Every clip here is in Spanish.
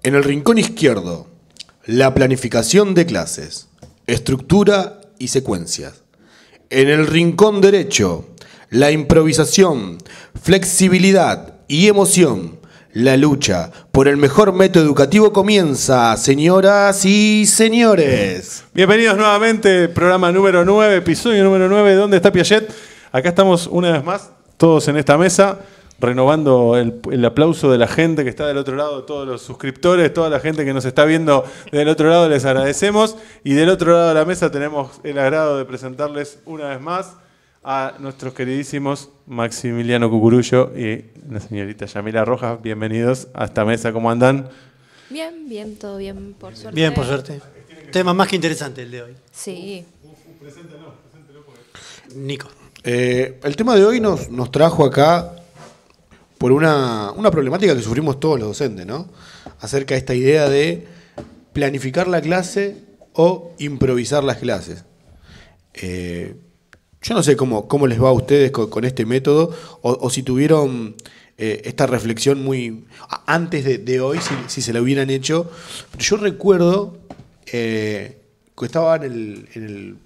En el rincón izquierdo, la planificación de clases, estructura y secuencias. En el rincón derecho, la improvisación, flexibilidad y emoción. La lucha por el mejor método educativo comienza, señoras y señores. Bienvenidos nuevamente, programa número 9, episodio número 9. ¿Dónde está Piaget? Acá estamos una vez más, todos en esta mesa, renovando el aplauso de la gente que está del otro lado, todos los suscriptores, toda la gente que nos está viendo del otro lado, les agradecemos. Y del otro lado de la mesa tenemos el agrado de presentarles una vez más a nuestros queridísimos Maximiliano Cucurullo y la señorita Yamila Rojas. Bienvenidos a esta mesa, ¿cómo andan? Bien, bien, todo bien, por suerte. Bien, por suerte. Tema más que interesante el de hoy. Sí. Preséntelo. Nico. El tema de hoy nos trajo acá por una problemática que sufrimos todos los docentes, ¿no? Acerca de esta idea de planificar la clase o improvisar las clases. Yo no sé cómo les va a ustedes con este método, o si tuvieron esta reflexión muy antes de hoy, si se la hubieran hecho. Pero yo recuerdo que estaba en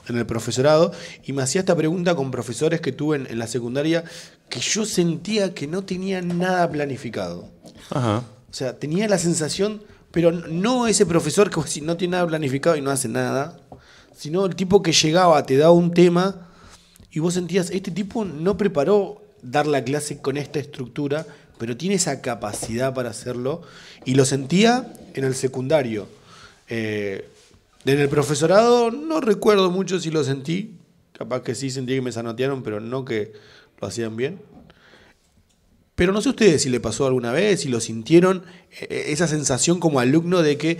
el profesorado y me hacía esta pregunta con profesores que tuve en la secundaria, que yo sentía que no tenían nada planificado. Ajá. O sea, tenía la sensación, pero no ese profesor que si no tiene nada planificado y no hace nada, sino el tipo que llegaba, te daba un tema y vos sentías, este tipo no preparó dar la clase con esta estructura, pero tiene esa capacidad para hacerlo, y lo sentía en el secundario. En el profesorado no recuerdo mucho si lo sentí, capaz que sí sentí que me zanotearon, pero no que lo hacían bien. Pero no sé ustedes si le pasó alguna vez, si lo sintieron, esa sensación como alumno de que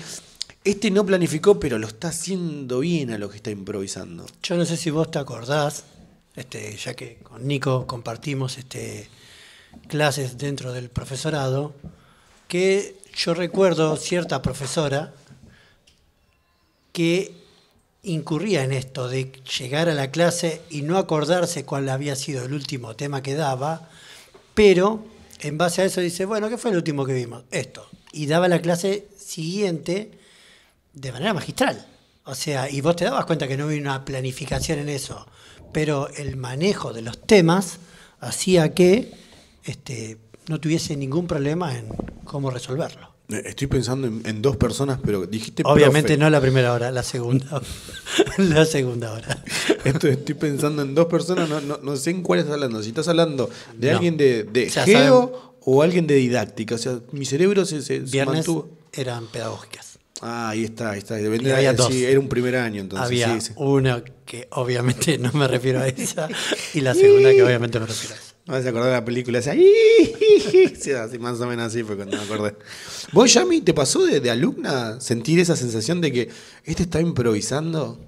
este no planificó, pero lo está haciendo bien a lo que está improvisando. Yo no sé si vos te acordás, ya que con Nico compartimos clases dentro del profesorado, que yo recuerdo cierta profesora que incurría en esto de llegar a la clase y no acordarse cuál había sido el último tema que daba, pero en base a eso dice, bueno, ¿qué fue el último que vimos? Esto. Y daba la clase siguiente de manera magistral. O sea, y vos te dabas cuenta que no había una planificación en eso, pero el manejo de los temas hacía que no tuviese ningún problema en cómo resolverlo. Estoy pensando en dos personas, pero dijiste obviamente profe. no la primera hora, la segunda. La segunda hora. Estoy pensando en dos personas, no sé en cuál estás hablando. Si estás hablando de alguien de ya geo saben, o alguien de didáctica. O sea, mi cerebro se viernes mantuvo. eran pedagógicas. Ah, ahí está. Y había dos. Sí, era un primer año entonces. Había sí. una que obviamente no me refiero a esa y la segunda que obviamente me refiero a esa. Me vas a acordar de la película esa. Sí, así, más o menos así fue cuando me acordé. ¿Vos, Yami, te pasó de alumna sentir esa sensación de que este está improvisando?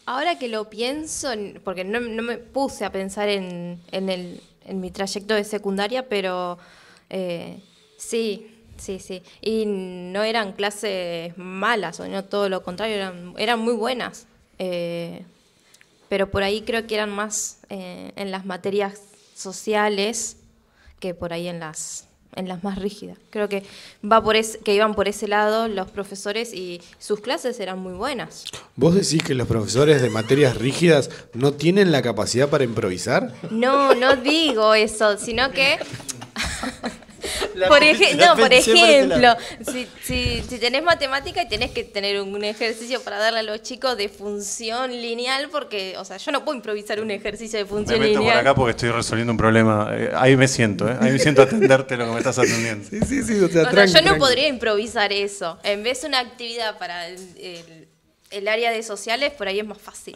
Ahora que lo pienso, porque no me puse a pensar en mi trayecto de secundaria, pero sí. Y no eran clases malas, o no todo lo contrario, eran muy buenas. Pero por ahí creo que eran más en las materias sociales que por ahí en las más rígidas. Creo que iban por ese lado los profesores y sus clases eran muy buenas. ¿Vos decís que los profesores de materias rígidas no tienen la capacidad para improvisar? No digo eso, sino que... Por ejemplo, si tenés matemática y tenés que tener un ejercicio para darle a los chicos de función lineal, porque, o sea, yo no puedo improvisar un ejercicio de función Me meto lineal. por acá porque estoy resolviendo un problema. Ahí me siento, ahí me siento a atenderte lo que me estás atendiendo. Sí, O sea, yo no podría improvisar eso. En vez de una actividad para el área de sociales, por ahí es más fácil.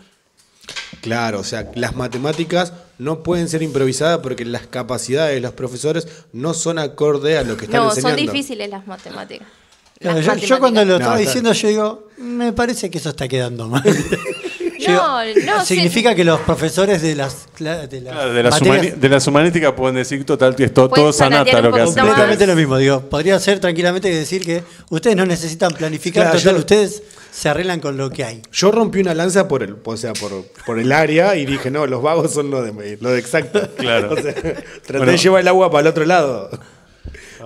Claro, o sea, las matemáticas no pueden ser improvisadas porque las capacidades de los profesores no son acorde a lo que están enseñando. No, son difíciles las matemáticas. Claro, yo cuando lo estaba diciendo, yo digo, me parece que eso está quedando mal. Significa que los profesores de las materias, de las humanísticas pueden decir total, es todo Pueden sanata lo que hacen. completamente lo mismo. Digo, podría ser tranquilamente decir que ustedes no necesitan planificar, Claro, total, yo- ustedes se arreglan con lo que hay. Yo rompí una lanza por el área y dije, no, los vagos son lo de exacto. Claro. O sea, traté Bueno. de llevar el agua para el otro lado.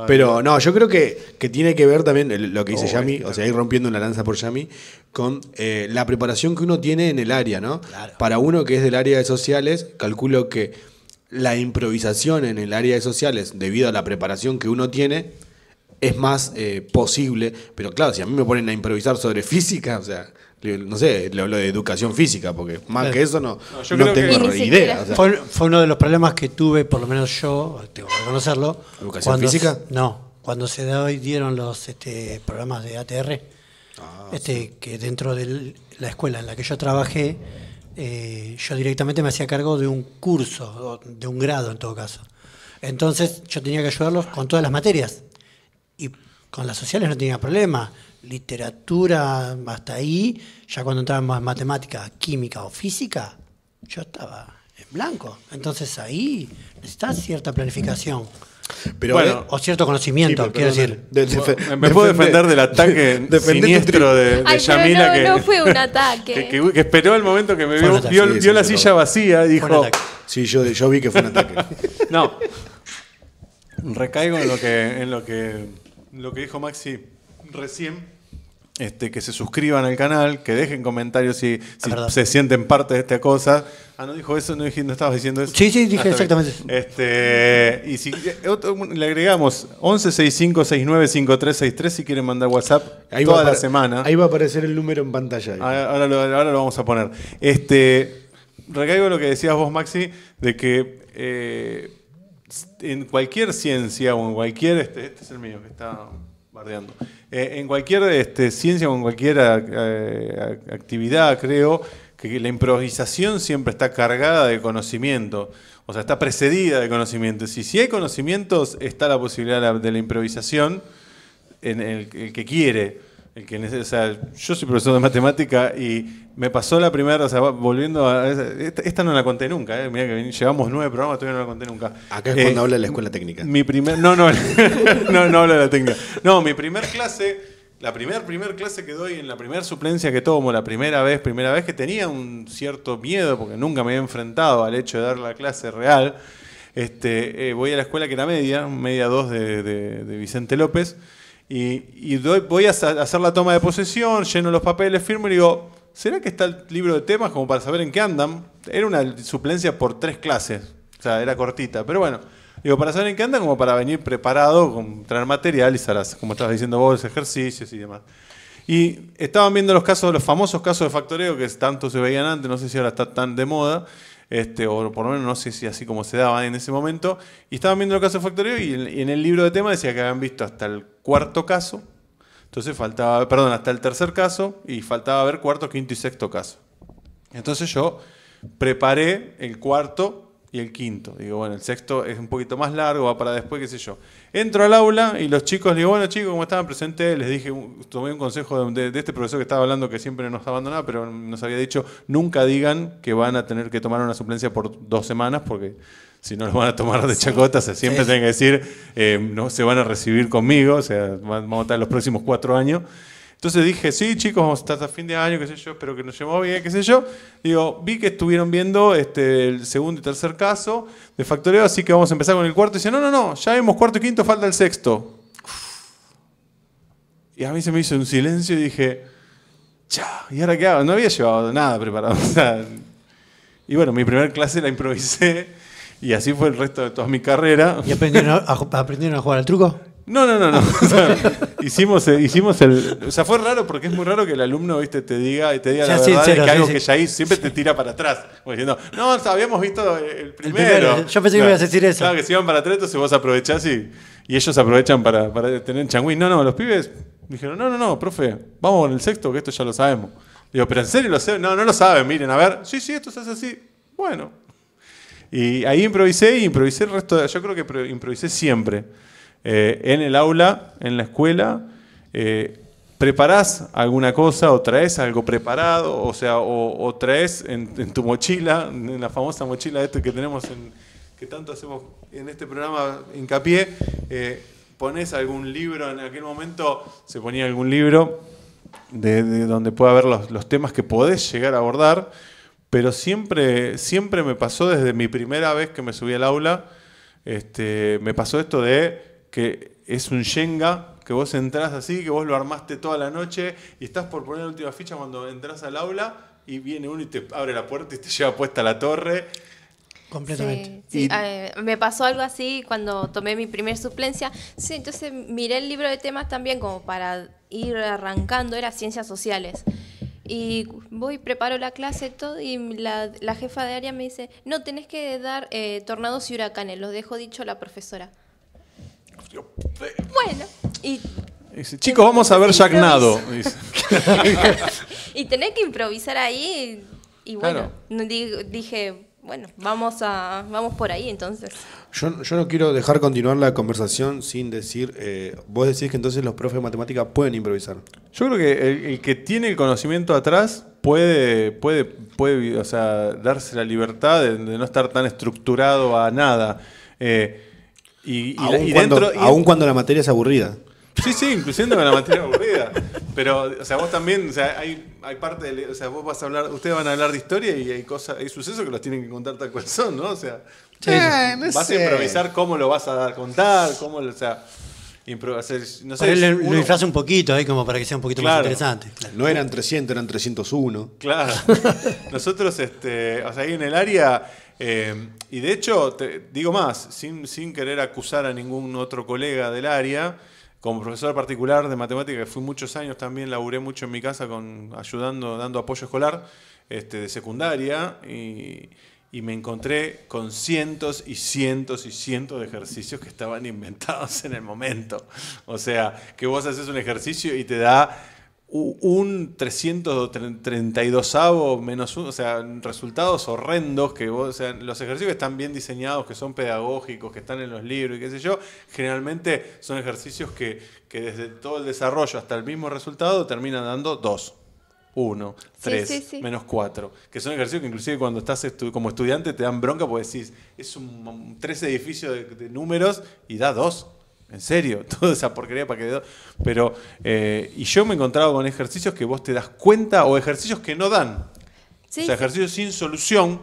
Pero no, yo creo que tiene que ver también lo que dice Yami, o sea, ir rompiendo una lanza por Yami, con la preparación que uno tiene en el área, ¿no? Claro. Para uno que es del área de sociales, calculo que la improvisación en el área de sociales, debido a la preparación que uno tiene, es más posible. Pero claro, si a mí me ponen a improvisar sobre física, o sea, no sé, le hablo de educación física, porque más Claro. que eso no yo creo que- tengo Y ni idea. siquiera. O sea, Fue uno de los problemas que tuve, por lo menos yo, tengo que reconocerlo. ¿Educación física? Cuando se dieron los programas de ATR, que dentro de la escuela en la que yo trabajé, yo directamente me hacía cargo de un curso, o de un grado en todo caso. Entonces yo tenía que ayudarlos con todas las materias. Y con las sociales no tenía problema. Literatura, hasta ahí, ya cuando entrábamos en matemática, química o física, yo estaba en blanco. Entonces ahí necesitas cierta planificación. pero Bueno, O cierto conocimiento, Sí, pero quiero perdón, decir. Me puedo defender del ataque defender tu siniestro de Ay, pero Yamila no fue un ataque. que esperó el momento que me Fue un vio, ataque. vio, Sí, vio sí, la sí, silla vacía y Fue un dijo, ataque. Sí, yo vi que fue un ataque. no, recaigo en lo que dijo Maxi recién. Que se suscriban al canal, que dejen comentarios si verdad. se sienten parte de esta cosa. Ah, no dijo eso, no estabas diciendo eso. Sí, dije Ah, está bien. exactamente. Y si le agregamos 1165695363 si quieren mandar WhatsApp toda la semana. Ahí va a aparecer el número en pantalla. Ahora lo vamos a poner. Recaigo lo que decías vos, Maxi, de que en cualquier ciencia o en cualquier... Este es el mío que está bardeando. En cualquier ciencia o en cualquier actividad, creo que la improvisación siempre está cargada de conocimiento. O sea, está precedida de conocimiento. Si hay conocimientos, está la posibilidad de la improvisación en el que quiere. O sea, yo soy profesor de matemática y me pasó la primera, o sea, volviendo a... Esta no la conté nunca, mirá que llevamos 9 programas, todavía no la conté nunca. Acá es cuando habla de la escuela técnica. No habla de la técnica. No, mi primer clase, la primer clase que doy en la primera suplencia que tomo, la primera vez que tenía un cierto miedo, porque nunca me había enfrentado al hecho de dar la clase real, voy a la escuela que era media 2 de Vicente López, y voy a hacer la toma de posesión, lleno los papeles, firmo y digo, ¿será que está el libro de temas como para saber en qué andan? Era una suplencia por 3 clases, o sea, era cortita, pero bueno, digo, para saber en qué andan, como para venir preparado, con traer material y como estabas diciendo vos, ejercicios y demás. Y estaban viendo los famosos casos de factoreo que tanto se veían antes, no sé si ahora está tan de moda, o por lo menos no sé si así como se daba en ese momento, y estaban viendo los casos de factoreo y en el libro de temas decía que habían visto hasta el 4.º caso, entonces hasta el 3.er caso, y faltaba ver 4.º, 5.º y 6.º caso. Entonces yo preparé el cuarto y el quinto. Digo, bueno, el sexto es un poquito más largo, va para después, qué sé yo. Entro al aula y los chicos, digo, bueno chicos, como estaban presentes, les dije, tomé un consejo de este profesor que estaba hablando, que siempre nos abandonaba, pero nos había dicho, nunca digan que van a tener que tomar una suplencia por 2 semanas, porque si no los van a tomar de chacota, o sea, siempre tienen que decir, no se van a recibir conmigo, o sea, vamos a estar los próximos 4 años. Entonces dije, sí, chicos, vamos a estar hasta fin de año, qué sé yo, espero que nos llevemos bien, qué sé yo. Digo, vi que estuvieron viendo el segundo y tercer caso de factoreo, así que vamos a empezar con el cuarto. Y dice, no, ya vimos cuarto y quinto, falta el sexto. Y a mí se me hizo un silencio y dije, ¿y ahora qué hago? No había llevado nada preparado. O sea, y bueno, mi primera clase la improvisé y así fue el resto de toda mi carrera. ¿Y aprendieron a jugar al truco? No. O sea, hicimos el... O sea, fue raro porque es muy raro que el alumno, viste, te diga la verdad sincero, de que algo que ya hizo, siempre te tira para atrás. Como diciendo, no, habíamos visto el primero. Yo pensé que me ibas a decir eso. Claro, que se iban para atrás, entonces vos aprovechás y ellos aprovechan para tener changüín. No, los pibes dijeron, no, profe, vamos con el sexto, que esto ya lo sabemos. Digo, ¿pero en serio lo sé? No lo saben, miren, a ver. Sí, esto se hace así. Bueno. Y ahí improvisé el resto yo creo que improvisé siempre. En el aula, en la escuela, preparás alguna cosa o traes algo preparado, o sea, o traes en tu mochila, en la famosa mochila que tenemos, que tanto hacemos en este programa hincapié, pones algún libro, en aquel momento se ponía algún libro de donde pueda haber los temas que podés llegar a abordar, pero siempre me pasó desde mi primera vez que me subí al aula, me pasó esto de que es un Shenga, que vos entrás así, que vos lo armaste toda la noche y estás por poner la última ficha cuando entras al aula y viene uno y te abre la puerta y te lleva puesta la torre. Completamente. Sí, me pasó algo así cuando tomé mi primer suplencia. Sí, entonces miré el libro de temas también como para ir arrancando, era ciencias sociales. Y voy, preparo la clase todo y la jefa de área me dice, no, tenés que dar tornados y huracanes, los dejo dicho la profesora. Bueno, y dice, chicos, vamos a ver Jacknado. Y tenés que improvisar ahí y bueno, claro. Dije, bueno, vamos por ahí entonces. Yo no quiero dejar continuar la conversación sin decir, vos decís que entonces los profes de matemática pueden improvisar. Yo creo que el que tiene el conocimiento atrás puede o sea, darse la libertad de no estar tan estructurado a nada. Aún cuando la materia es aburrida. Sí, incluyendo con la materia aburrida. Pero, o sea, vos también, o sea, hay parte de, o sea, vos vas a hablar, ustedes van a hablar de historia y hay sucesos que los tienen que contar tal cual son, ¿no? O sea, vas a improvisar cómo lo vas a contar, cómo, o sea, no sé. Lo disfraza un poquito ahí como para que sea un poquito más interesante. Claro. No eran 300, eran 301. Claro. Nosotros, o sea, ahí en el área, y de hecho, te digo más, sin querer acusar a ningún otro colega del área, como profesor particular de matemática, que fui muchos años también, laburé mucho en mi casa ayudando, dando apoyo escolar de secundaria, y me encontré con cientos y cientos y cientos de ejercicios que estaban inventados en el momento. O sea, que vos haces un ejercicio y te da un 332avo menos 1, o sea, resultados horrendos que vos, o sea, los ejercicios que están bien diseñados, que son pedagógicos, que están en los libros y qué sé yo, generalmente son ejercicios que desde todo el desarrollo hasta el mismo resultado terminan dando 2, 1, 3, menos 4, que son ejercicios que inclusive cuando estás como estudiante te dan bronca porque decís, es un 3 edificios de números y da 2. En serio, toda esa porquería para que dé 2. Pero, y yo me he encontrado con ejercicios que vos te das cuenta, o ejercicios que no dan. Sí. O sea, ejercicios sin solución,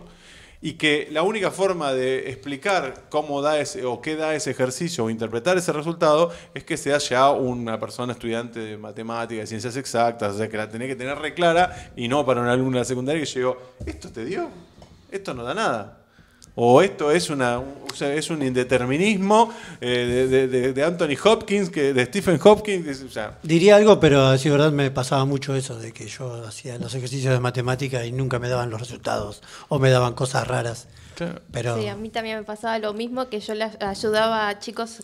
y que la única forma de explicar cómo da o qué da ese ejercicio o interpretar ese resultado es que sea ya una persona estudiante de matemáticas, de ciencias exactas, o sea, que la tenés que tener re clara, y no para un alumno de la secundaria que llegó, ¿esto te dio? Esto no da nada. O esto es un indeterminismo de Anthony Hopkins, de Stephen Hopkins. O sea. Diría algo, pero sí, verdad, me pasaba mucho eso, de que yo hacía los ejercicios de matemática y nunca me daban los resultados, o me daban cosas raras. Claro. Pero... Sí, a mí también me pasaba lo mismo, que yo le ayudaba a chicos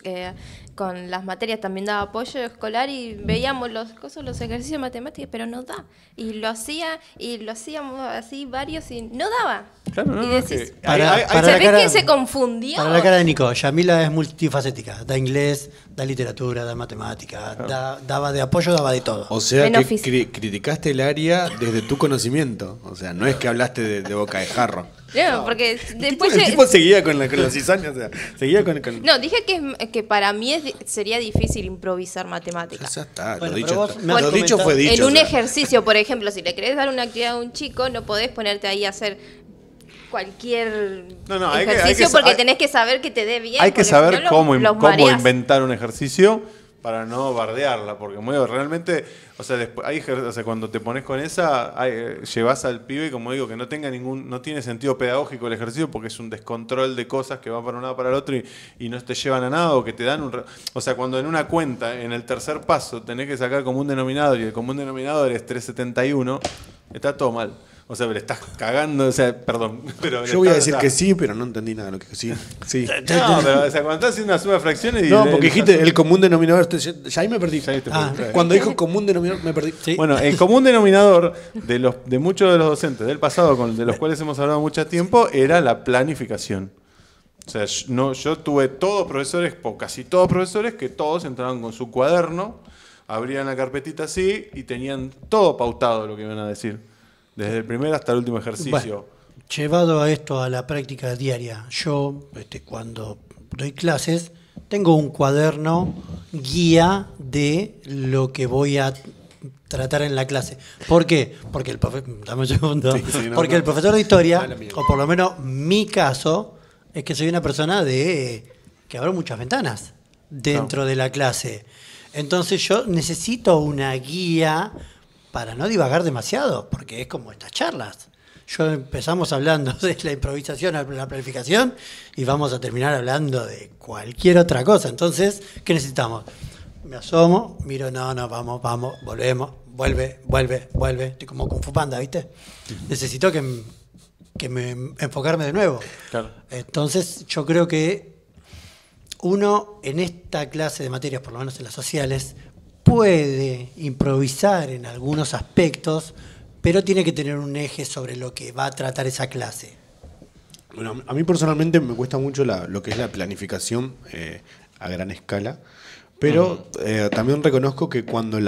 con las materias también daba apoyo escolar y veíamos los ejercicios de matemáticas, pero no da. Y lo hacíamos así varios y no daba. Claro, no, y decís, para se ve que se confundió. Para la cara de Nico, Yamila es multifacética. Da inglés, da literatura, da matemática, daba de apoyo, daba de todo. O sea Menos que física. criticaste el área desde tu conocimiento. O sea, no es que hablaste de boca de jarro. No, porque después... El tipo seguía con la cizaña, o sea, seguía con... No, dije que para mí sería difícil improvisar matemáticas. Ya está, Bueno, lo pero dicho, vos me has lo dicho comentado- fue dicho. En un o sea. ejercicio, por ejemplo, si le querés dar una actividad a un chico, no podés ponerte ahí a hacer cualquier No, hay ejercicio que porque hay- tenés que saber que te dé bien. Hay que porque si saber no, cómo los cómo mareás. inventar un ejercicio para no bardearla, porque realmente, o sea, o sea, cuando te pones con esa, llevas al pibe, como digo, que no tiene sentido pedagógico el ejercicio porque es un descontrol de cosas que van para un lado para el otro y no te llevan a nada o que te dan o sea, cuando en una cuenta, en el tercer paso, tenés que sacar común denominador y el común denominador es 371, está todo mal. O sea, le estás cagando, o sea, perdón. Pero Yo voy a decir que sí, pero no entendí nada de lo que sí. Sí. No, pero o sea, cuando estás haciendo una suma de fracciones y... No, porque dijiste el común denominador. Ya ahí me perdí. Ya ahí te Ah. perdí. Cuando dijo común denominador, me perdí. Sí. Bueno, el común denominador de muchos de los docentes del pasado, de los cuales hemos hablado mucho tiempo, era la planificación. O sea, yo tuve todos profesores, o casi todos profesores, que todos entraban con su cuaderno, abrían la carpetita así y tenían todo pautado lo que iban a decir. Desde el primer hasta el último ejercicio. Bueno, llevado a esto a la práctica diaria, yo cuando doy clases tengo un cuaderno guía de lo que voy a tratar en la clase. ¿Por qué? Porque el dame un segundo. Porque el profesor de historia, Dale, amigo. o por lo menos mi caso, es que soy una persona que abro muchas ventanas dentro de la clase. Entonces yo necesito una guía para no divagar demasiado, porque es como estas charlas. Empezamos hablando de la improvisación a la planificación y vamos a terminar hablando de cualquier otra cosa. Entonces, ¿qué necesitamos? Me asomo, miro, no, vamos, volvemos, vuelve. Estoy como Kung Fu Panda, ¿viste? Necesito enfocarme de nuevo. Claro. Entonces, yo creo que uno en esta clase de materias, por lo menos en las sociales, puede improvisar en algunos aspectos, pero tiene que tener un eje sobre lo que va a tratar esa clase. Bueno, a mí personalmente me cuesta mucho lo que es la planificación a gran escala, pero también reconozco que cuando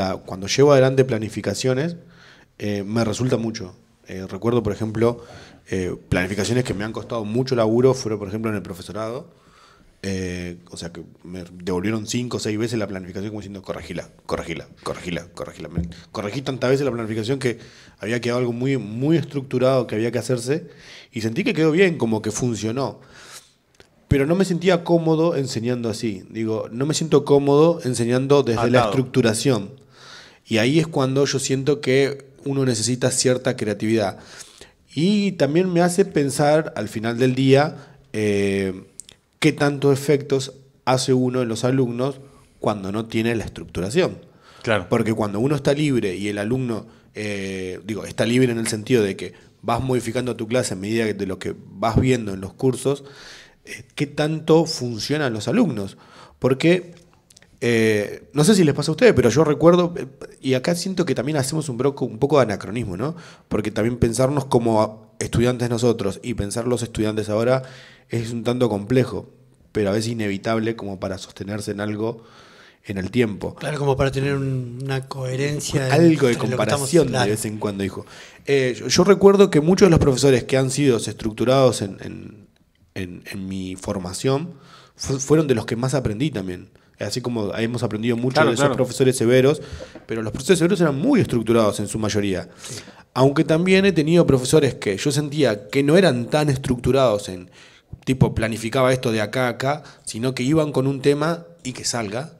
llevo adelante planificaciones me resulta mucho. Recuerdo, por ejemplo, planificaciones que me han costado mucho laburo, fueron, por ejemplo, en el profesorado. O sea que me devolvieron 5 o 6 veces la planificación como diciendo corregila. Corregí tantas veces la planificación que había quedado algo muy, muy estructurado que había que hacerse y sentí que quedó bien, como que funcionó. Pero no me sentía cómodo enseñando así. Digo, no me siento cómodo enseñando desde la estructuración. Y ahí es cuando yo siento que uno necesita cierta creatividad. Y también me hace pensar al final del día qué tantos efectos hace uno en los alumnos cuando no tiene la estructuración. Claro. Porque cuando uno está libre y el alumno, está libre en el sentido de que vas modificando tu clase a medida de lo que vas viendo en los cursos, qué tanto funcionan los alumnos. Porque, no sé si les pasa a ustedes, pero yo recuerdo, y acá siento que también hacemos un poco de anacronismo, ¿no? Porque también pensarnos como estudiantes nosotros y pensar los estudiantes ahora es un tanto complejo, pero a veces inevitable como para sostenerse en algo en el tiempo. Claro, como para tener una coherencia. Algo de entre lo que comparación estamos- de vez en cuando, dijo. Yo recuerdo que muchos de los profesores que han sido estructurados en mi formación fueron de los que más aprendí también. Así como hemos aprendido mucho de esos profesores severos, pero los profesores severos eran muy estructurados en su mayoría. Sí. Aunque también he tenido profesores que yo sentía que no eran tan estructurados en tipo planificaba esto de acá a acá, sino que iban con un tema y que salga.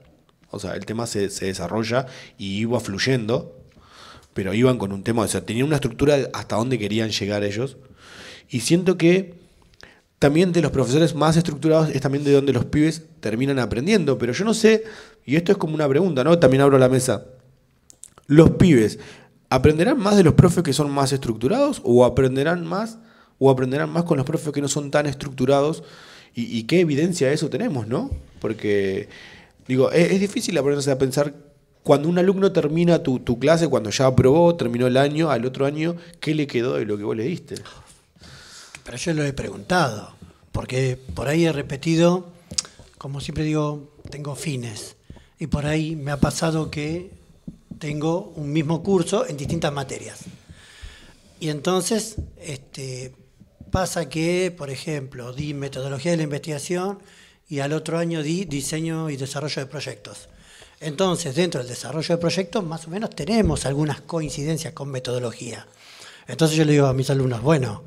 O sea, el tema se desarrolla y iba fluyendo, pero iban con un tema, o sea, tenían una estructura hasta dónde querían llegar ellos. Y siento que también de los profesores más estructurados es también de donde los pibes terminan aprendiendo. Pero yo no sé, y esto es como una pregunta, ¿no? También abro la mesa. ¿Los pibes aprenderán más de los profes que son más estructurados o aprenderán más con los profes que no son tan estructurados? ¿Y qué evidencia de eso tenemos, no? Porque Digo, es difícil ponerse a pensar cuando un alumno termina tu clase, cuando ya aprobó, terminó el año, al otro año, ¿qué le quedó de lo que vos le diste? Pero yo lo he preguntado, porque por ahí he repetido, como siempre digo, tengo fines. Y por ahí me ha pasado que tengo un mismo curso en distintas materias. Y entonces pasa que, por ejemplo, di metodología de la investigación y al otro año di diseño y desarrollo de proyectos. Entonces, dentro del desarrollo de proyectos, más o menos tenemos algunas coincidencias con metodología. Entonces yo le digo a mis alumnos, bueno,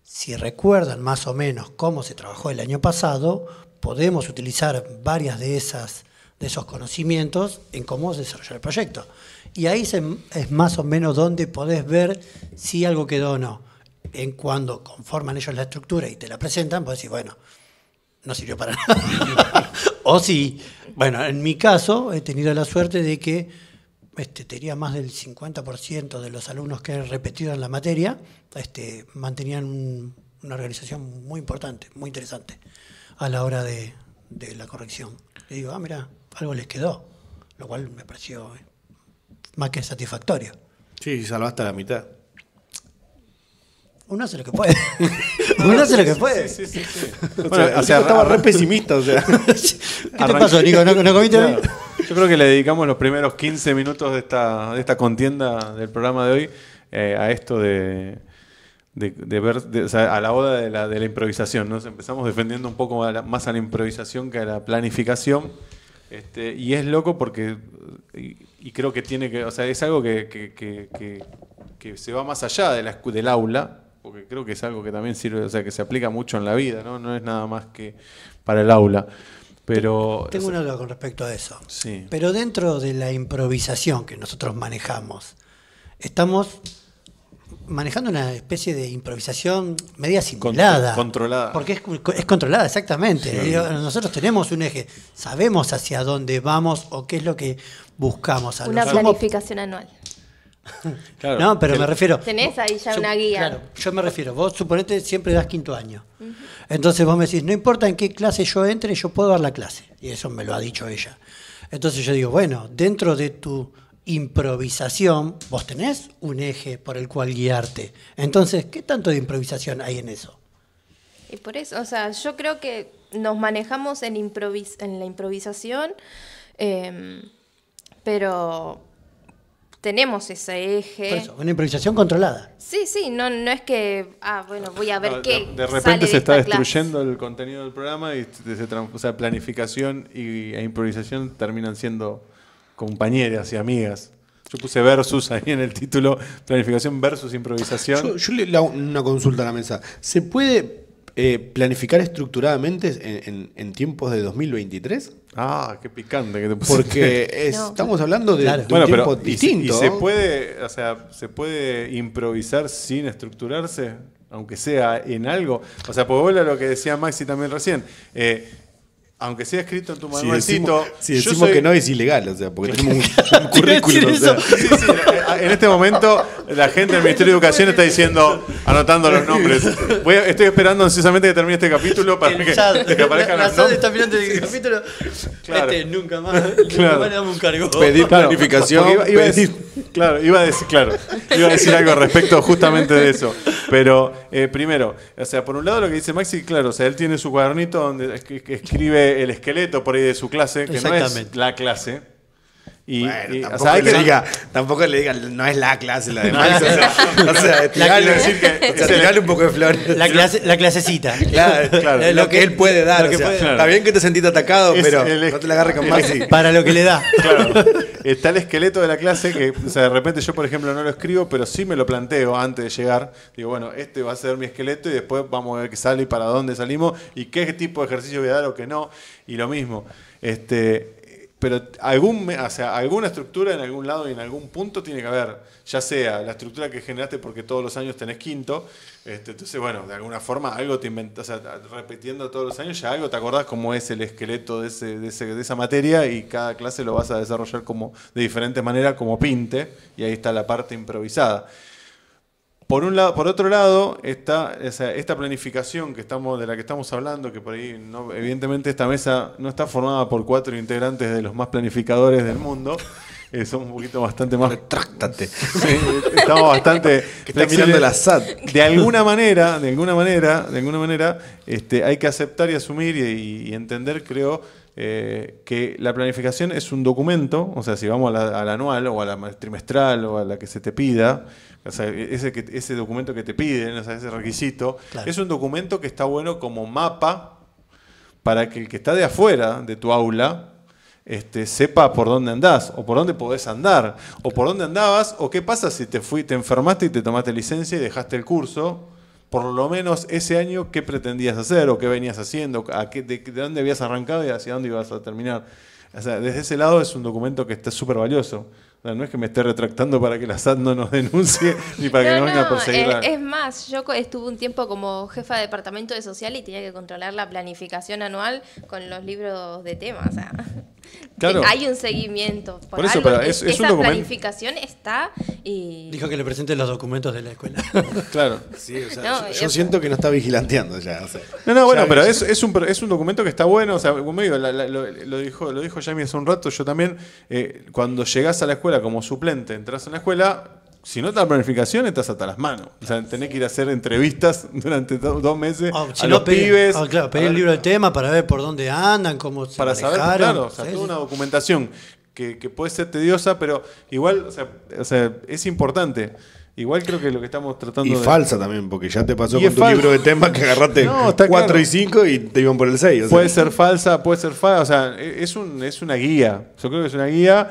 si recuerdan más o menos cómo se trabajó el año pasado, podemos utilizar varias de esos conocimientos en cómo desarrollar el proyecto. Y ahí es más o menos donde podés ver si algo quedó o no. En cuando conforman ellos la estructura y te la presentan, podés decir, bueno, no sirvió para nada. O sí, bueno, en mi caso he tenido la suerte de que tenía más del 50% de los alumnos que he repetido en la materia, mantenían una organización muy importante, muy interesante a la hora de la corrección. Y digo, mira, algo les quedó, lo cual me pareció más que satisfactorio. Sí, salvaste a la mitad. Uno hace lo que puede. Uno hace lo que puede. Sí. Bueno, o sea, estaba re pesimista, o sea. ¿Qué te pasó, Nico? ¿No comiste hoy? Yo creo que le dedicamos los primeros 15 minutos de esta contienda del programa de hoy a esto de ver, o sea, a la oda de la improvisación. Nos empezamos defendiendo un poco más a la improvisación que a la planificación. Y es loco porque, y creo que tiene que, o sea, es algo que se va más allá del aula, porque creo que es algo que también sirve, o sea, que se aplica mucho en la vida, ¿no? No es nada más que para el aula. Pero tengo una duda con respecto a eso. Sí. Pero dentro de la improvisación que nosotros manejamos, estamos manejando una especie de improvisación media simulada. Controlada. Porque es controlada, exactamente. Sí. Nosotros tenemos un eje, sabemos hacia dónde vamos o qué es lo que buscamos. Una planificación anual. Claro, no, pero me refiero... Tenés ahí ya una guía. Claro, yo me refiero, vos suponete siempre das quinto año. Entonces vos me decís, no importa en qué clase yo entre, yo puedo dar la clase. Y eso me lo ha dicho ella. Entonces yo digo, bueno, dentro de tu improvisación, vos tenés un eje por el cual guiarte. Entonces, ¿qué tanto de improvisación hay en eso? Y por eso, o sea, yo creo que nos manejamos en la improvisación, pero tenemos ese eje. Por eso, una improvisación controlada. Sí, no es que, bueno, voy a ver qué de repente sale se de está esta clase. destruyendo el contenido del programa y o sea, planificación e improvisación terminan siendo compañeras y amigas. Yo puse versus ahí en el título, planificación versus improvisación. Yo le hago una consulta a la mesa. ¿Se puede planificar estructuradamente en tiempos de 2023? Ah, qué picante que te pusiste. Porque No. estamos hablando de, Claro. de un Bueno, tiempo pero distinto. y se puede, o sea, se puede improvisar sin estructurarse, aunque sea en algo. O sea, porque vuelve a lo que decía Maxi también recién. Aunque sea escrito en tu Si manualcito. decimos que no es ilegal, o sea, porque tenemos un currículum. O sea. Sí, en este momento la gente del Ministerio de Educación está diciendo, anotando los nombres. Estoy esperando ansiosamente que termine este capítulo para que aparezcan los nombres. está mirando el capítulo. Claro. Nunca más le damos un cargo. Pedir planificación. Porque iba a decir algo respecto justamente de eso. Pero primero, o sea, por un lado lo que dice Maxi, claro, o sea, él tiene su cuadernito donde escribe el esqueleto por ahí de su clase, que no es la clase. Bueno, O sea, tampoco le diga, no es la clase la de Max. O sea, tirale un poco de flores. La clasecita. Claro, lo que él puede dar. O sea, está bien que te sentís atacado, pero no te la agarres con Maxi. Para lo que le da. Claro. Está el esqueleto de la clase que, o sea, de repente yo, por ejemplo, no lo escribo, pero sí me lo planteo antes de llegar. Digo, bueno, este va a ser mi esqueleto y después vamos a ver qué sale y para dónde salimos y qué tipo de ejercicio voy a dar o qué no. Y lo mismo. Pero alguna estructura en algún lado y en algún punto tiene que haber, ya sea la estructura que generaste porque todos los años tenés quinto, entonces bueno, de alguna forma algo te inventas, o sea, repitiendo todos los años ya algo te acordás cómo es el esqueleto de esa materia y cada clase lo vas a desarrollar como de diferente manera como pinte y ahí está la parte improvisada. Por otro lado, esta planificación de la que estamos hablando, que por ahí, evidentemente esta mesa no está formada por 4 integrantes de los más planificadores del mundo. Somos un poquito bastante más... Retráctate. Sí, estamos bastante que está mirando la SAT. De alguna manera, hay que aceptar y asumir y entender, creo, que la planificación es un documento, o sea, si vamos a la anual o a la trimestral o a la que se te pida, o sea, ese documento que te piden, o sea, ese requisito, claro, es un documento que está bueno como mapa para que el que está de afuera de tu aula sepa por dónde andás, o por dónde podés andar, o por dónde andabas, o qué pasa si te enfermaste y te tomaste licencia y dejaste el curso. Por lo menos ese año, ¿qué pretendías hacer o qué venías haciendo? De dónde habías arrancado y hacia dónde ibas a terminar? O sea, desde ese lado es un documento que está súper valioso. O sea, no es que me esté retractando para que la SAT no nos denuncie ni para que nos venga a perseguir. Es más, yo estuve un tiempo como jefa de departamento de social y tenía que controlar la planificación anual con los libros de tema. O sea, claro, hay un seguimiento. Por eso, pero es esa un documento. Planificación está y... Dijo que le presenten los documentos de la escuela. Claro. Sí, o sea, yo siento que no está vigilanteando ya. O sea, bueno, pero es un documento que está bueno. O sea, como digo, lo dijo Jamie hace un rato, yo también, cuando llegás a la escuela como suplente, entras en la escuela, si no está la planificación, estás hasta las manos. O sea, tenés que ir a hacer entrevistas durante 2 meses si a los pibes. Claro, pedir el libro de tema para ver por dónde andan, cómo se para manejaron. Saber, claro, o sea, Sí, toda sí. una documentación que puede ser tediosa, pero igual, o sea, es importante. Igual creo que lo que estamos tratando y de... falsa también, porque ya te pasó Y con es tu falsa. libro de temas que agarraste No, está 4 claro. y 5 y te iban por el 6. Puede ser falsa, o sea, es una guía. Yo creo que es una guía.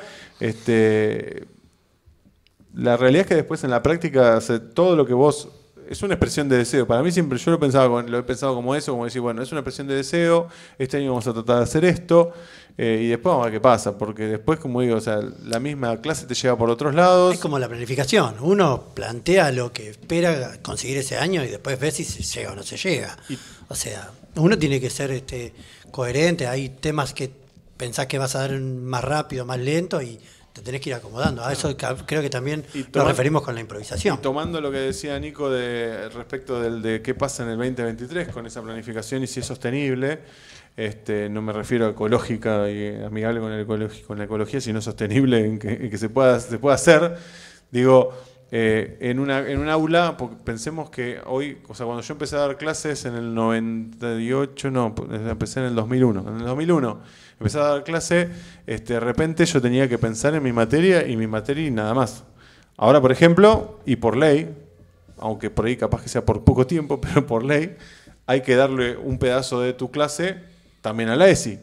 La realidad es que después en la práctica, o sea, todo lo que vos... Es una expresión de deseo. Para mí siempre yo lo he pensado como eso, como decir, bueno, es una expresión de deseo, este año vamos a tratar de hacer esto, y después vamos a ver qué pasa, porque después, como digo, o sea, la misma clase te lleva por otros lados. Es como la planificación. Uno plantea lo que espera conseguir ese año y después ve si se llega o no se llega. O sea, uno tiene que ser coherente. Hay temas que pensás que vas a dar más rápido, más lento y te tenés que ir acomodando. A eso creo que también nos referimos con la improvisación. Y tomando lo que decía Nico respecto de qué pasa en el 2023 con esa planificación y si es sostenible, no me refiero a ecológica y amigable con la ecología, sino sostenible en que se pueda hacer. Digo, en un aula, pensemos que hoy, o sea, cuando yo empecé a dar clases en el 98, no, empecé en el 2001. En el 2001 empecé a dar clase, de repente yo tenía que pensar en mi materia y nada más. Ahora, por ejemplo, y por ley, aunque por ahí capaz que sea por poco tiempo, pero por ley, hay que darle un pedazo de tu clase también a la ESI.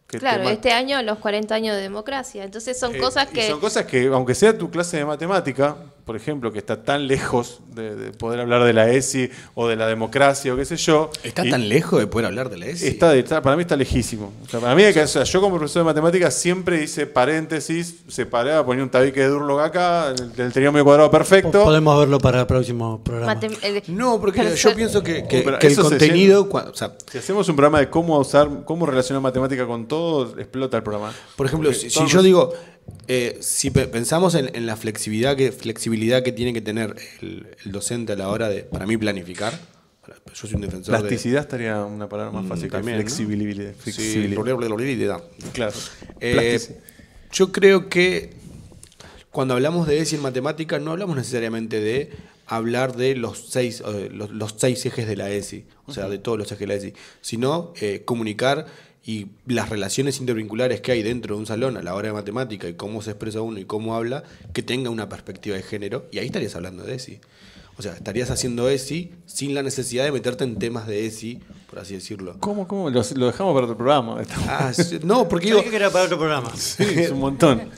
Claro, este año los 40 años de democracia. Entonces son cosas que... Son cosas que, aunque sea tu clase de matemática, por ejemplo, que está tan lejos de poder hablar de la ESI o de la democracia o qué sé yo... ¿Está tan lejos de poder hablar de la ESI? Para mí está lejísimo. O sea, para mí, yo como profesor de matemáticas siempre hice paréntesis, separaba, ponía un tabique de Durlock acá, el trinomio cuadrado perfecto. Podemos verlo para el próximo programa. No, porque yo pienso que el eso contenido... Si hacemos un programa de cómo relacionar matemática con todo, explota el programa. Por ejemplo, si yo digo... si pensamos en la flexibilidad que tiene que tener el docente a la hora de, para mí, planificar, yo soy un defensor plasticidad estaría una palabra más fácil también, que flexibilidad. ¿no? Flexibilidad. Claro. Yo creo que cuando hablamos de ESI en matemática no hablamos necesariamente de hablar de los 6 ejes de la ESI, o sea, de todos los ejes de la ESI, sino comunicar y las relaciones intervinculares que hay dentro de un salón a la hora de matemática y cómo se expresa uno y cómo habla, que tenga una perspectiva de género, y ahí estarías hablando de ESI. O sea, estarías haciendo ESI sin la necesidad de meterte en temas de ESI, por así decirlo. ¿Cómo? Lo dejamos para otro programa. No, porque digo... que era para otro programa. Sí, es un montón.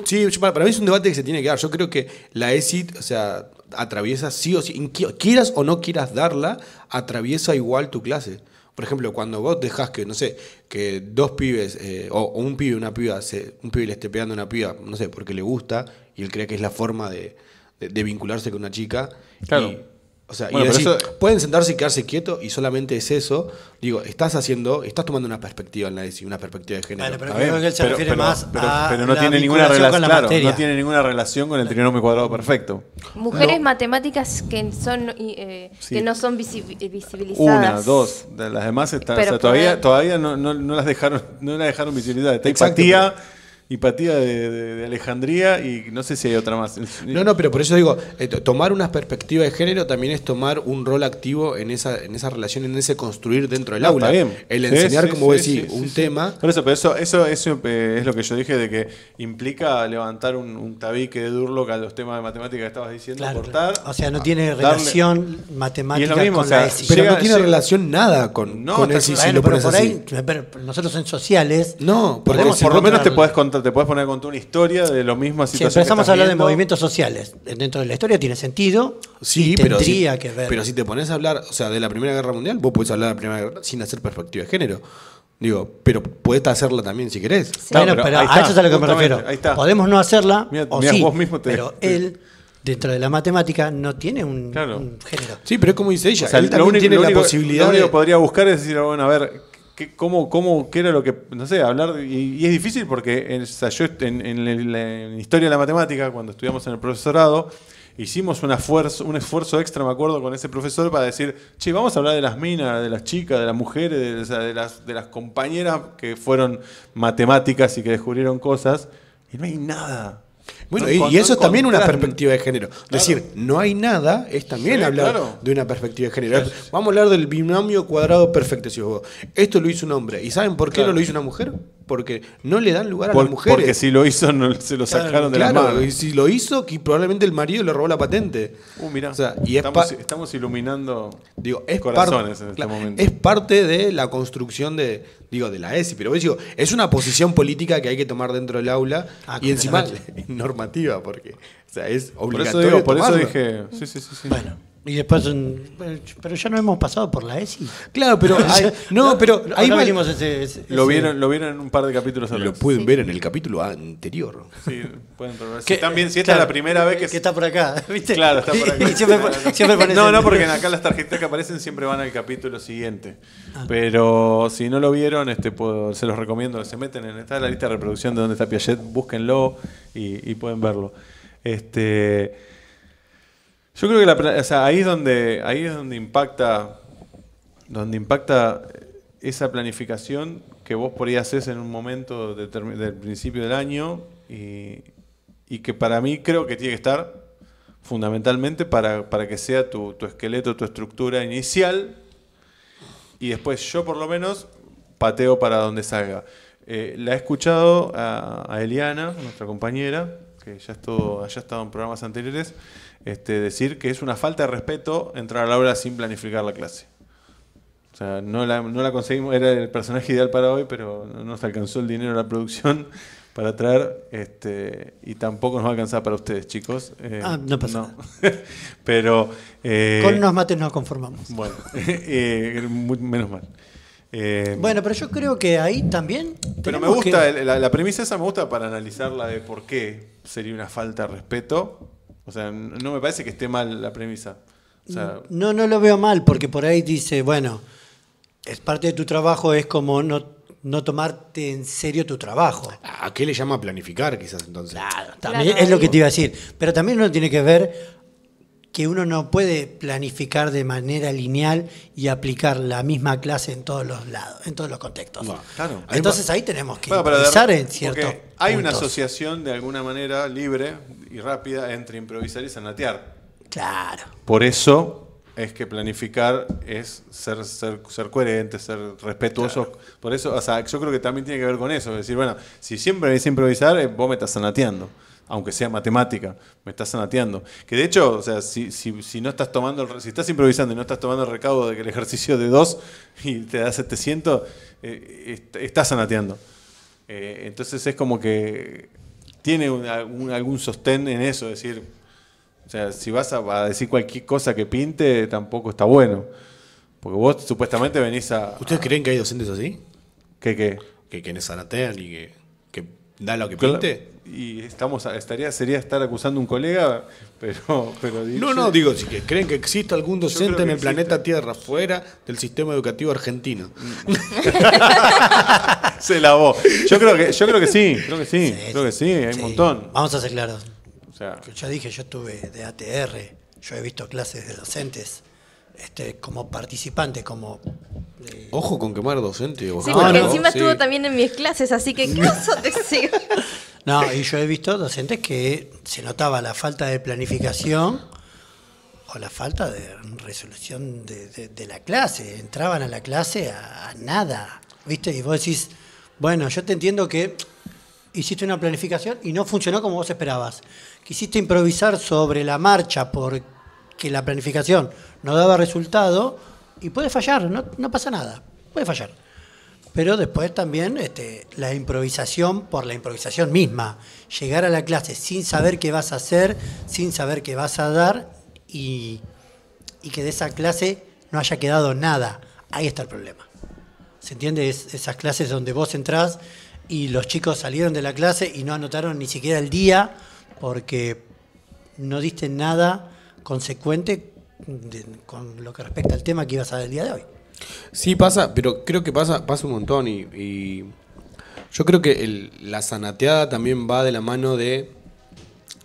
Sí, para mí es un debate que se tiene que dar. Yo creo que la ESI, o sea, atraviesa sí o sí, quieras o no quieras darla, atraviesa igual tu clase. Por ejemplo, cuando vos dejás que, no sé, que 2 pibes, o un pibe y una piba, un pibe le esté pegando a una piba, no sé, porque le gusta, y él cree que es la forma de vincularse con una chica. Claro. O sea, Bueno, y pero decir, pueden sentarse y quedarse quietos y solamente es eso. Digo, estás tomando una perspectiva en la ESI, una perspectiva de género. Bueno, pero Está bien, creo que él se refiere más a pero no la tiene ninguna vinculación con la relación, materia. no tiene ninguna relación con el trinomio cuadrado perfecto. Mujeres matemáticas que son Sí. que no son visibilizadas. Una, dos, de las demás están, Pero o sea, por- todavía no las dejaron visibilidad. Está Exacto, Hipatía de Alejandría y no sé si hay otra más. No, pero por eso digo, tomar una perspectiva de género también es tomar un rol activo en esa relación, en ese construir dentro del aula. Está bien. El Sí, enseñar, sí, como vos sí, decís, sí, un sí. tema. Por eso, pero eso es lo que yo dije de que implica levantar un tabique de Durlock a los temas de matemática que estabas diciendo, Claro, cortar. o sea, no tiene darle- relación Y es matemática lo mismo, con o sea, la ESI. Pero llega- no tiene llega- relación nada con No, está ESI si Bueno, lo pero pones por así. ahí, pero nosotros en sociales. No, porque podemos por lo menos te encontrar- puedes poner a contar una historia de lo misma Si situación. empezamos que a hablar de estás viendo. movimientos sociales, dentro de la historia tiene sentido. Sí, y pero tendría si, que ver. pero si te pones a hablar, o sea, de la Primera Guerra Mundial, vos podés hablar de la Primera Guerra sin hacer perspectiva de género. Digo, pero podés hacerla también si querés. Bueno, pero pero ahí a está, eso es a lo que me justamente, refiero. ahí está. Podemos no hacerla, Mira, o mira, sí, vos mismo pero él, dentro de la matemática, no tiene un, Claro. un género. Sí, pero es como dice ella, O sea, él también tiene la posibilidad lo único de... que podría buscar es decir, bueno, a ver, ¿qué era lo que, no sé, hablar? Y es difícil porque o sea, yo en la historia de la matemática, cuando estudiamos en el profesorado, hicimos un esfuerzo extra, me acuerdo, con ese profesor para decir, che, vamos a hablar de las minas, de las chicas, de las mujeres, o sea, de las compañeras que fueron matemáticas y que descubrieron cosas, y no hay nada. Bueno, No y eso es también una encontrás- perspectiva de género. Decir, no hay nada es también Sí, hablar claro. de una perspectiva de género. Vamos a hablar del binomio cuadrado perfecto, si vos. Esto lo hizo un hombre. ¿Y saben por qué Claro. no lo hizo una mujer? Porque no le dan lugar a las mujeres. Porque si lo hizo, se lo sacaron de las Claro, manos. y si lo hizo, que probablemente el marido le robó la patente. Mirá, O sea, y es estamos iluminando Digo, es corazones en este claro, momento. es parte de la construcción de la ESI, pero digo, es una posición política que hay que tomar dentro del aula y encima completamente. normativa, porque o sea, es por eso obligatorio. por eso tomarlo. dije, sí. Bueno, y después, pero ya no hemos pasado por la ESI. Claro, pero pero ahí no va- venimos Lo vieron en un par de capítulos lo atrás. pueden ver en el capítulo anterior. Sí, pueden probar. Que- También, si esta claro, es la primera vez que está por acá, ¿viste? Claro, está por acá. Y siempre pones No, el- porque acá las tarjetas que aparecen siempre van al capítulo siguiente. Ah. Pero si no lo vieron, se los recomiendo. Se meten está en la lista de reproducción de donde está Piaget, búsquenlo y pueden verlo. Yo creo que ahí es donde impacta esa planificación que vos por ahí haces en un momento del principio del año y que para mí creo que tiene que estar fundamentalmente para que sea tu esqueleto, tu estructura inicial y después yo por lo menos pateo para donde salga. La he escuchado a Eliana, nuestra compañera, que ya ha estado en programas anteriores, decir que es una falta de respeto entrar al aula sin planificar la clase. O sea, no la conseguimos, era el personaje ideal para hoy, pero no nos alcanzó el dinero de la producción para traer, y tampoco nos va a alcanzar para ustedes, chicos. No pasa nada. Pero... Con unos mates nos conformamos. Bueno, menos mal. Bueno, pero yo creo que ahí también. Pero me tenemos gusta, que- la premisa esa me gusta para analizarla de por qué sería una falta de respeto. O sea, no me parece que esté mal la premisa. O sea, No lo veo mal, porque por ahí dice, bueno, es parte de tu trabajo, es como no tomarte en serio tu trabajo. ¿A qué le llama planificar quizás entonces? Claro, también Claro, es lo que digo. te iba a decir. Pero también uno tiene que ver que uno no puede planificar de manera lineal y aplicar la misma clase en todos los lados, en todos los contextos. No, claro. Entonces ahí tenemos que bueno, pero improvisar en ciertos porque hay una puntos. asociación de alguna manera libre y rápida entre improvisar y sanatear. Claro. Por eso es que planificar es ser coherente, ser respetuoso. Claro. Por eso, o sea, yo creo que también tiene que ver con eso. Es decir, bueno, si siempre es improvisar, vos me estás sanateando. Aunque sea matemática, me estás sanateando. Que de hecho, o sea, si no estás tomando, si estás improvisando y no estás tomando el recaudo de que el ejercicio de 2 y te da 700, estás sanateando. Entonces es como que tiene algún sostén en eso, es decir, o sea, si vas a decir cualquier cosa que pinte, tampoco está bueno. Porque vos supuestamente venís a... ¿Ustedes creen que hay docentes así? ¿Qué? Que no sanatean y que da lo que Claro. pinte. y sería estar acusando a un colega, pero No, digo, si que creen que existe algún docente creo en que el planeta Tierra fuera del sistema educativo argentino. Se lavó. Yo creo que sí, creo que sí, hay un montón. Vamos a ser claros. O sea, Que ya dije, yo estuve de ATR, yo he visto clases de docentes como participante, como... Ojo con quemar docente. Sí, No, porque no, encima sí. estuvo también en mis clases, así que caso te sigo. No, y yo he visto docentes que se notaba la falta de planificación o la falta de resolución de la clase. Entraban a la clase a nada, ¿viste? Y vos decís, bueno, yo te entiendo que hiciste una planificación y no funcionó como vos esperabas. Quisiste improvisar sobre la marcha porque la planificación no daba resultado y puede fallar, no pasa nada, puede fallar. Pero después también la improvisación por la improvisación misma. Llegar a la clase sin saber qué vas a hacer, sin saber qué vas a dar y que de esa clase no haya quedado nada. Ahí está el problema. ¿Se entiende? Esas clases donde vos entrás y los chicos salieron de la clase y no anotaron ni siquiera el día porque no diste nada consecuente con lo que respecta al tema que ibas a dar el día de hoy. Sí pasa, pero creo que pasa un montón y yo creo que la zanateada también va de la mano de...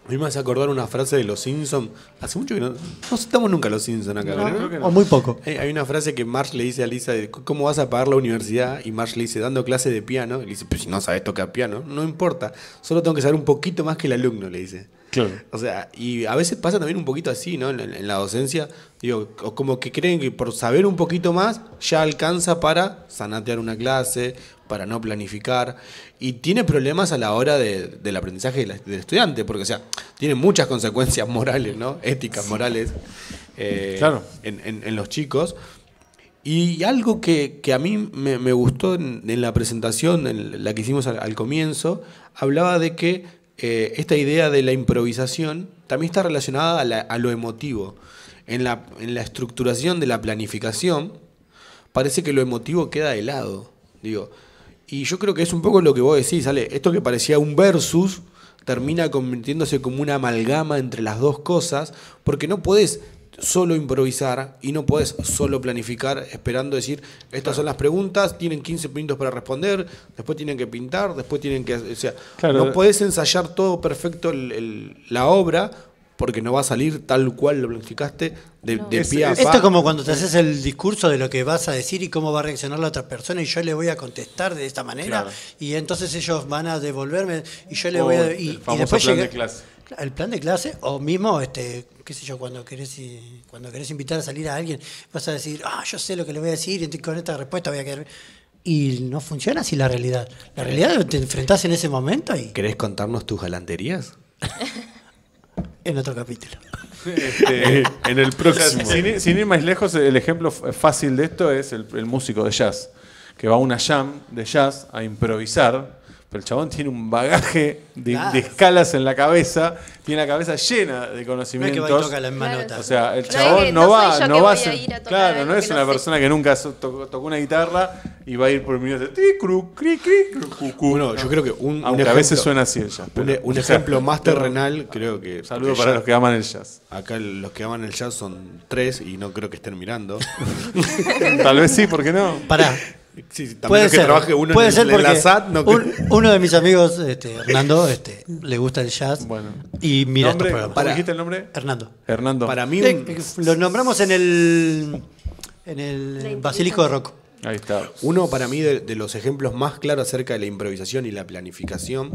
A mí me hace acordar una frase de Los Simpsons. Hace mucho que no citamos nunca a Los Simpsons acá, No, ¿verdad? creo que no. O muy poco. Hay una frase que Marge le dice a Lisa de ¿cómo vas a pagar la universidad? Y Marge le dice, dando clase de piano. Y le dice, pero si no sabes tocar piano, no importa. Solo tengo que saber un poquito más que el alumno, le dice. claro. O sea, y a veces pasa también un poquito así, ¿no? En la docencia, digo, o como que creen que por saber un poquito más ya alcanza para zanatear una clase, para no planificar, y tiene problemas a la hora del aprendizaje del estudiante, porque, o sea, tiene muchas consecuencias morales, ¿no? Éticas, morales, Claro. en los chicos. Y algo que a mí me gustó en la presentación, en la que hicimos al comienzo, hablaba de que esta idea de la improvisación también está relacionada a lo emotivo. En la estructuración de la planificación, parece que lo emotivo queda de lado. Digo, y yo creo que es un poco lo que vos decís, Ale. Esto que parecía un versus termina convirtiéndose como una amalgama entre las dos cosas, porque no podés solo improvisar y no podés solo planificar esperando decir, estas son las preguntas, tienen 15 minutos para responder, después tienen que pintar, después tienen que... O sea, Claro. no podés ensayar todo perfecto la obra porque no va a salir tal cual lo planificaste de pie a pa. Esto es como cuando te haces el discurso de lo que vas a decir y cómo va a reaccionar la otra persona y yo le voy a contestar de esta manera Claro. y entonces ellos van a devolverme y yo le O voy a... el Y famoso después plan llega- de clase. El plan de clase o mismo, qué sé yo, cuando querés invitar a salir a alguien, vas a decir, yo sé lo que le voy a decir y con esta respuesta voy a quedar... Y no funciona así la realidad. La realidad te enfrentás en ese momento y ¿Querés contarnos tus galanterías? en otro capítulo. En el próximo. Sin ir más lejos, el ejemplo fácil de esto es el músico de jazz, que va a una jam de jazz a improvisar, pero el chabón tiene un bagaje de escalas en la cabeza, tiene la cabeza llena de No es que conocimientos. va y toca la misma Claro. nota. O sea, el No chabón es que no no va, soy yo no que va a voy a ser- ir a tocar claro, algo no es que una no sé. persona que nunca tocó una guitarra y va a ir por minutos de Bueno, yo creo que un aunque a ejemplo- veces suena así el jazz. pero- Un ejemplo más terrenal, creo que... Saludo porque para ya- los que aman el jazz. Acá los que aman el jazz son 3 y no creo que estén mirando. Tal vez sí, ¿por qué no? Pará. Sí, también Puede es que ser, trabaje uno puede en, ser en la porque SAT. No uno de mis amigos, Hernando, le gusta el jazz Bueno. y mira ¿Nombre? estos ¿Cómo programas. dijiste el nombre? Hernando. Hernando. Para mí, Lo nombramos en el La Basilisco de Rocco. Ahí está. uno para mí de los ejemplos más claros acerca de la improvisación y la planificación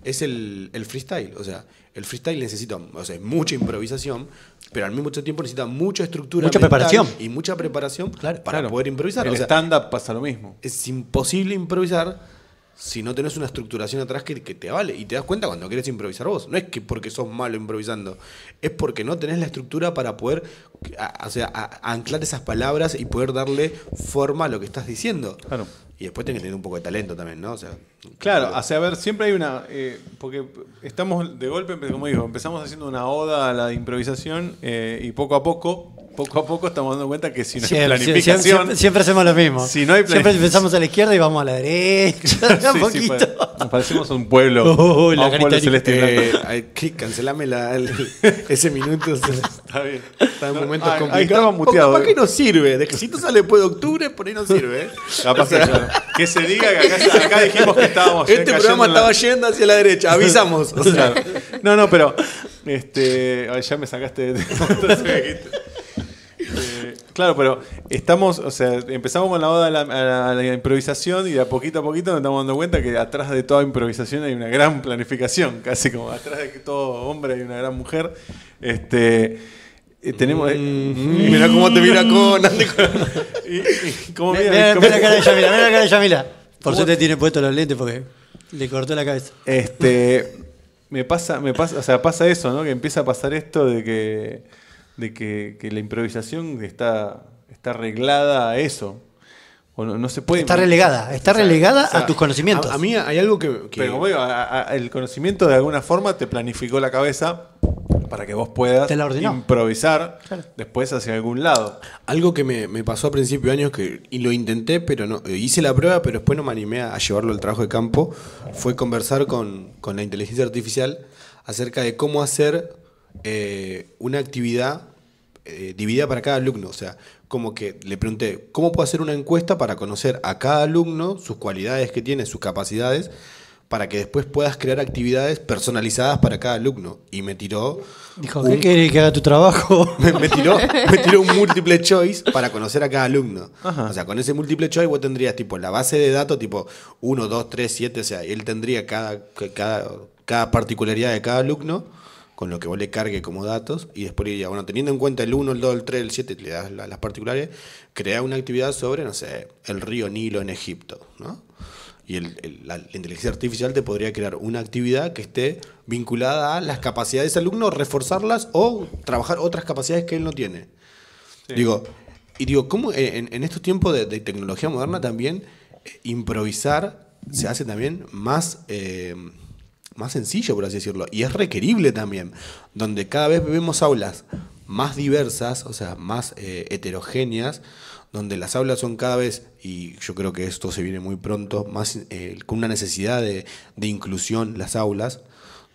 es el freestyle. O sea, el freestyle necesita mucha improvisación, pero al mismo tiempo necesita mucha estructura Mucha mental preparación. y mucha preparación para Claro. poder improvisar. El O sea, stand-up pasa lo mismo. es imposible improvisar si no tenés una estructuración atrás que te vale. Y te das cuenta cuando querés improvisar vos. No es que porque sos malo improvisando, es porque no tenés la estructura para poder anclar esas palabras y poder darle forma a lo que estás diciendo. Claro. Y después tenés que tener un poco de talento también, ¿no? O sea, Claro, o sea, a ver, siempre hay una... porque estamos de golpe, como digo, empezamos haciendo una oda a la improvisación y poco a poco estamos dando cuenta que si no hay planificación... Siempre hacemos lo mismo. Si no hay siempre empezamos a la izquierda y vamos a la derecha. Sí, un poquito. nos parecemos a un pueblo, La a un pueblo celeste y blanco. Cancelame ese minuto. Está bien. Está en momentos Ahí complicados. estaba muteado. ¿Para qué nos sirve? De que si tú sale después de octubre, por ahí no sirve. Capaz que, claro, que se diga que acá dijimos que estábamos Este cayendo programa en la- estaba yendo hacia la derecha, avisamos. O sea, Claro. No, pero ay, ya me sacaste claro, pero estamos, o sea, empezamos con la oda a la improvisación y de a poquito nos estamos dando cuenta que atrás de toda improvisación hay una gran planificación, casi como atrás de todo hombre hay una gran mujer. Tenemos mira cómo te mira con como Mira la cara de Yamila, mira la cara de Yamila. Por suerte tiene puestos los lentes porque le cortó la cabeza. me pasa, o sea, pasa eso, ¿no? Que empieza a pasar esto de que la improvisación está arreglada a eso. O no se puede. Está relegada o sea, a tus conocimientos. A mí hay algo que Pero bueno, el conocimiento de alguna forma te planificó la cabeza para que vos puedas Te la ordenó. improvisar Claro. después hacia algún lado. algo que me pasó a principio de años y lo intenté, pero no hice la prueba, pero después no me animé a llevarlo al trabajo de campo, fue conversar con la inteligencia artificial acerca de cómo hacer una actividad dividida para cada alumno. O sea, como que le pregunté, ¿cómo puedo hacer una encuesta para conocer a cada alumno, sus cualidades que tiene, sus capacidades, para que después puedas crear actividades personalizadas para cada alumno? Y me tiró... Dijo, ¿qué querés que haga tu trabajo? me tiró un múltiple choice para conocer a cada alumno. Ajá. O sea, con ese múltiple choice vos tendrías tipo la base de datos, tipo 1, 2, 3, 7, o sea, él tendría cada particularidad de cada alumno, con lo que vos le cargue como datos, y después diría, bueno, teniendo en cuenta el 1, el 2, el 3, el 7, le das las particularidades, crea una actividad sobre, no sé, el río Nilo en Egipto, ¿no? Y la inteligencia artificial te podría crear una actividad que esté vinculada a las capacidades del alumno, reforzarlas o trabajar otras capacidades que él no tiene. Sí. Digo, ¿cómo en estos tiempos de tecnología moderna también improvisar se hace también más sencillo, por así decirlo? Y es requerible también, donde cada vez vemos aulas más diversas, o sea, más heterogéneas, donde las aulas son cada vez, y yo creo que esto se viene muy pronto, más con una necesidad de inclusión las aulas,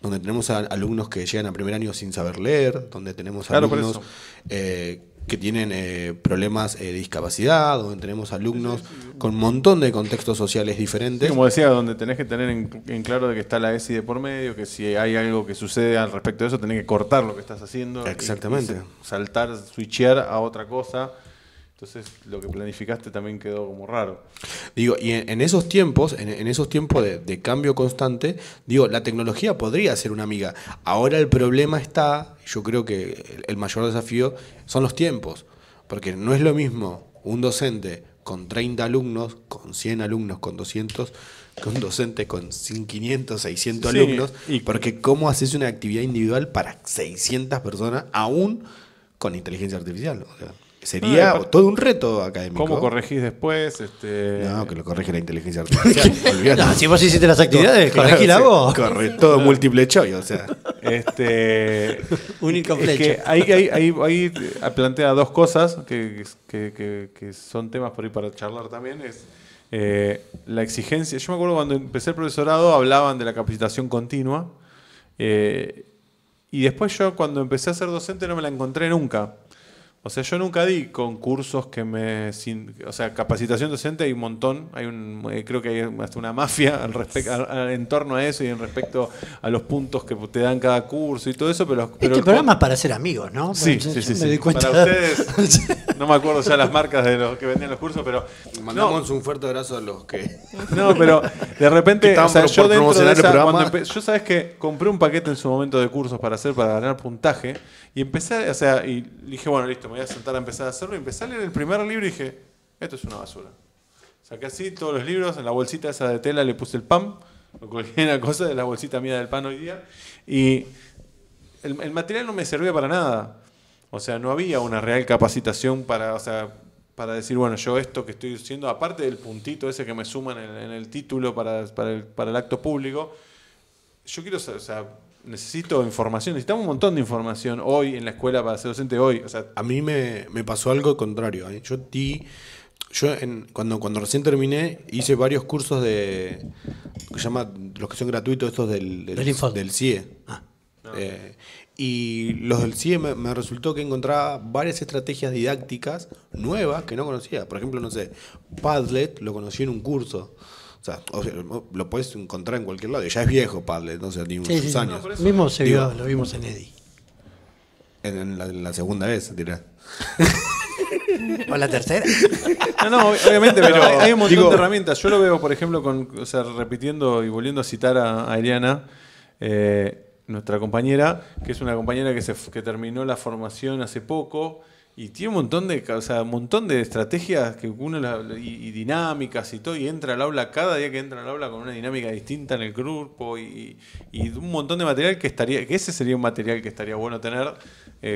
donde tenemos alumnos que llegan a primer año sin saber leer, donde tenemos Claro, por alumnos que tienen problemas de discapacidad, donde tenemos alumnos con un montón de contextos sociales Sí, diferentes. como decía, donde tenés que tener en claro de que está la ESI de por medio, que si hay algo que sucede al respecto de eso, tenés que cortar lo que estás haciendo. Exactamente. Y saltar, switchear a otra cosa. Entonces, lo que planificaste también quedó como raro. Digo, y en esos tiempos, en esos tiempos de cambio constante, digo, la tecnología podría ser una amiga. Ahora el problema está, yo creo que el mayor desafío son los tiempos, porque no es lo mismo un docente con 30 alumnos, con 100 alumnos, con 200, que un docente con 500, 600 Sí, alumnos, y- porque cómo haces una actividad individual para 600 personas, aún con inteligencia artificial. O sea, sería aparte- todo un reto académico. ¿Cómo corregís después? No, que lo corrige la inteligencia artificial. Olvídate. No, si vos hiciste las actividades, corregila Sí, vos. corre todo múltiple choice, o sea. Único Es que flecha. ahí plantea dos cosas que son temas por ahí para charlar también. Es la exigencia. Yo me acuerdo cuando empecé el profesorado hablaban de la capacitación continua. Y después yo cuando empecé a ser docente no me la encontré nunca. O sea, yo nunca di concursos o sea, capacitación docente hay un montón. Creo que hay hasta una mafia en torno a eso y en respecto a los puntos que te dan cada curso y todo eso. Pero Este programa es para ser amigos, ¿no? Sí, Yo sí, sí, me sí. doy cuenta. Para ustedes, no me acuerdo ya las marcas de los que vendían los cursos, pero Mandamos un fuerte abrazo a los que. no, pero de repente, Que estaban o sea, por yo dentro de promocionar el esa, programa. yo sabes que compré un paquete en su momento de cursos para ganar puntaje y empecé, o sea, y dije, bueno, listo, me voy a sentar a empezar a hacerlo y empecé a leer el primer libro y dije, esto es una basura. Saqué así todos los libros, en la bolsita esa de tela le puse el pan, lo colgué en la cosa de la bolsita mía del pan hoy día y el material no me servía para nada. O sea, no había una real capacitación para para decir, bueno, yo esto que estoy haciendo, aparte del puntito ese que me suman en el título para el acto público, yo quiero saber, o sea, necesito información, necesitamos un montón de información hoy en la escuela para ser docente hoy. O sea, A mí me pasó algo contrario. Cuando recién terminé, hice varios cursos que se llama, los que son gratuitos, estos Del Info. del CIE. Y los del CIE me resultó que encontraba varias estrategias didácticas nuevas que no conocía. Por ejemplo, no sé, Padlet lo conocí en un curso. O sea, lo puedes encontrar en cualquier lado. Ya es viejo Padlet, no sé, tiene Sí, muchos sí. años. por eso- Mismo Digo, lo vimos en Eddie. En la segunda vez, dirá. O la tercera. no, obviamente, pero hay un montón digo- de herramientas. Yo lo veo, por ejemplo, o sea, repitiendo y volviendo a citar a Eliana, nuestra compañera, que es una compañera que terminó la formación hace poco y tiene un montón de estrategias que y dinámicas y todo, y entra al aula, cada día que entra al aula con una dinámica distinta en el grupo y un montón de material que ese sería un material que estaría bueno tener,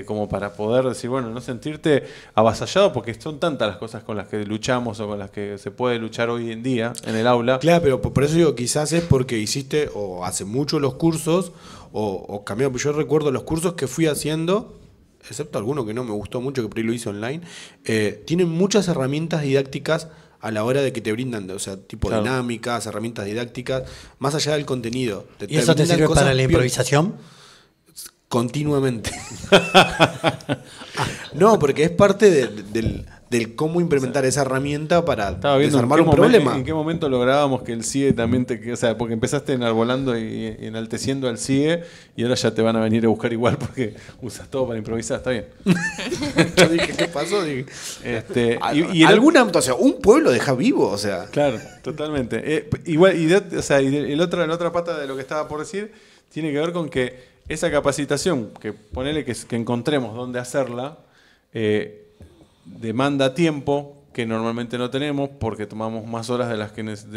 como para poder decir, bueno, no sentirte avasallado, porque son tantas las cosas con las que luchamos o con las que se puede luchar hoy en día en el aula. Claro, pero por eso digo, quizás es porque hiciste o hace mucho los cursos o cambió. Yo recuerdo los cursos que fui haciendo, excepto alguno que no me gustó mucho, que por ahí lo hice online, tienen muchas herramientas didácticas a la hora de que te brindan, o sea, tipo Claro. dinámicas, herramientas didácticas, más allá del contenido. ¿Y eso te brindan sirve cosas para la piolas. improvisación? Continuamente. No, porque es parte del cómo implementar esa herramienta para Estaba viendo desarmar un problema. en qué momento lográbamos que el CIE también o sea, porque empezaste enarbolando y enalteciendo al CIE y ahora ya te van a venir a buscar igual porque usas todo para improvisar, está bien. Yo dije, ¿qué pasó? Dije, Y o sea, un pueblo deja vivo, o sea. Claro, totalmente. Igual, o sea, la otra pata de lo que estaba por decir tiene que ver con que esa capacitación, que ponele que encontremos dónde hacerla, demanda tiempo que normalmente no tenemos porque tomamos más horas de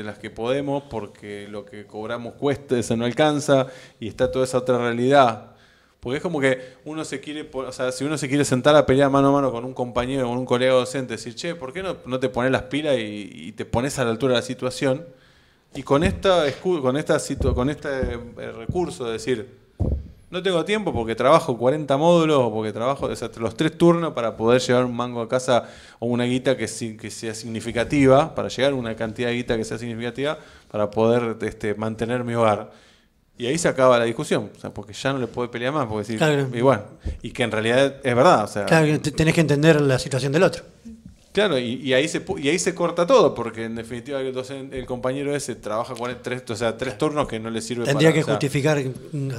las que podemos, porque lo que cobramos cuesta, eso no alcanza, y está toda esa otra realidad. Porque es como que uno se quiere, o sea, si uno se quiere sentar a pelear mano a mano con un compañero, con un colega docente, decir, che, ¿por qué no te pones las pilas y te pones a la altura de la situación? Y con este recurso de decir, no tengo tiempo porque trabajo 40 módulos o porque trabajo, o sea, los 3 turnos para poder llevar un mango a casa o una guita que sea significativa, para llegar a una cantidad de guita que sea significativa, para poder mantener mi hogar. Y ahí se acaba la discusión, o sea, porque ya no le puede pelear más, porque decir, Claro. igual, y que en realidad es verdad, o sea, Claro, tenés que entender la situación del otro. claro, y ahí se corta todo, porque en definitiva el compañero ese trabaja 3 turnos que no le sirve Tendría para, que o sea, justificar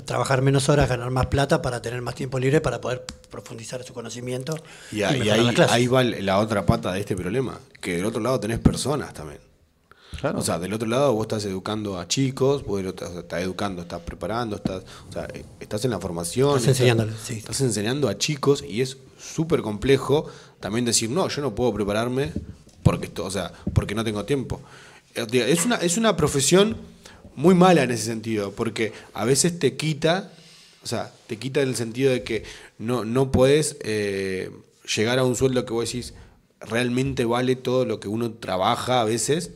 trabajar menos horas, ganar más plata para tener más tiempo libre para poder profundizar su conocimiento Y mejorar las clases. ahí va la otra pata de este problema, que del otro lado tenés personas también. claro. O sea, del otro lado vos estás educando a chicos, vos estás educando, estás preparando, estás en la formación. Estás enseñándoles, sí. Estás enseñando a chicos y es súper complejo también decir, no, yo no puedo prepararme porque no tengo tiempo. Es una profesión muy mala en ese sentido, porque a veces te quita en el sentido de que no podés llegar a un sueldo que vos decís realmente vale todo lo que uno trabaja a veces,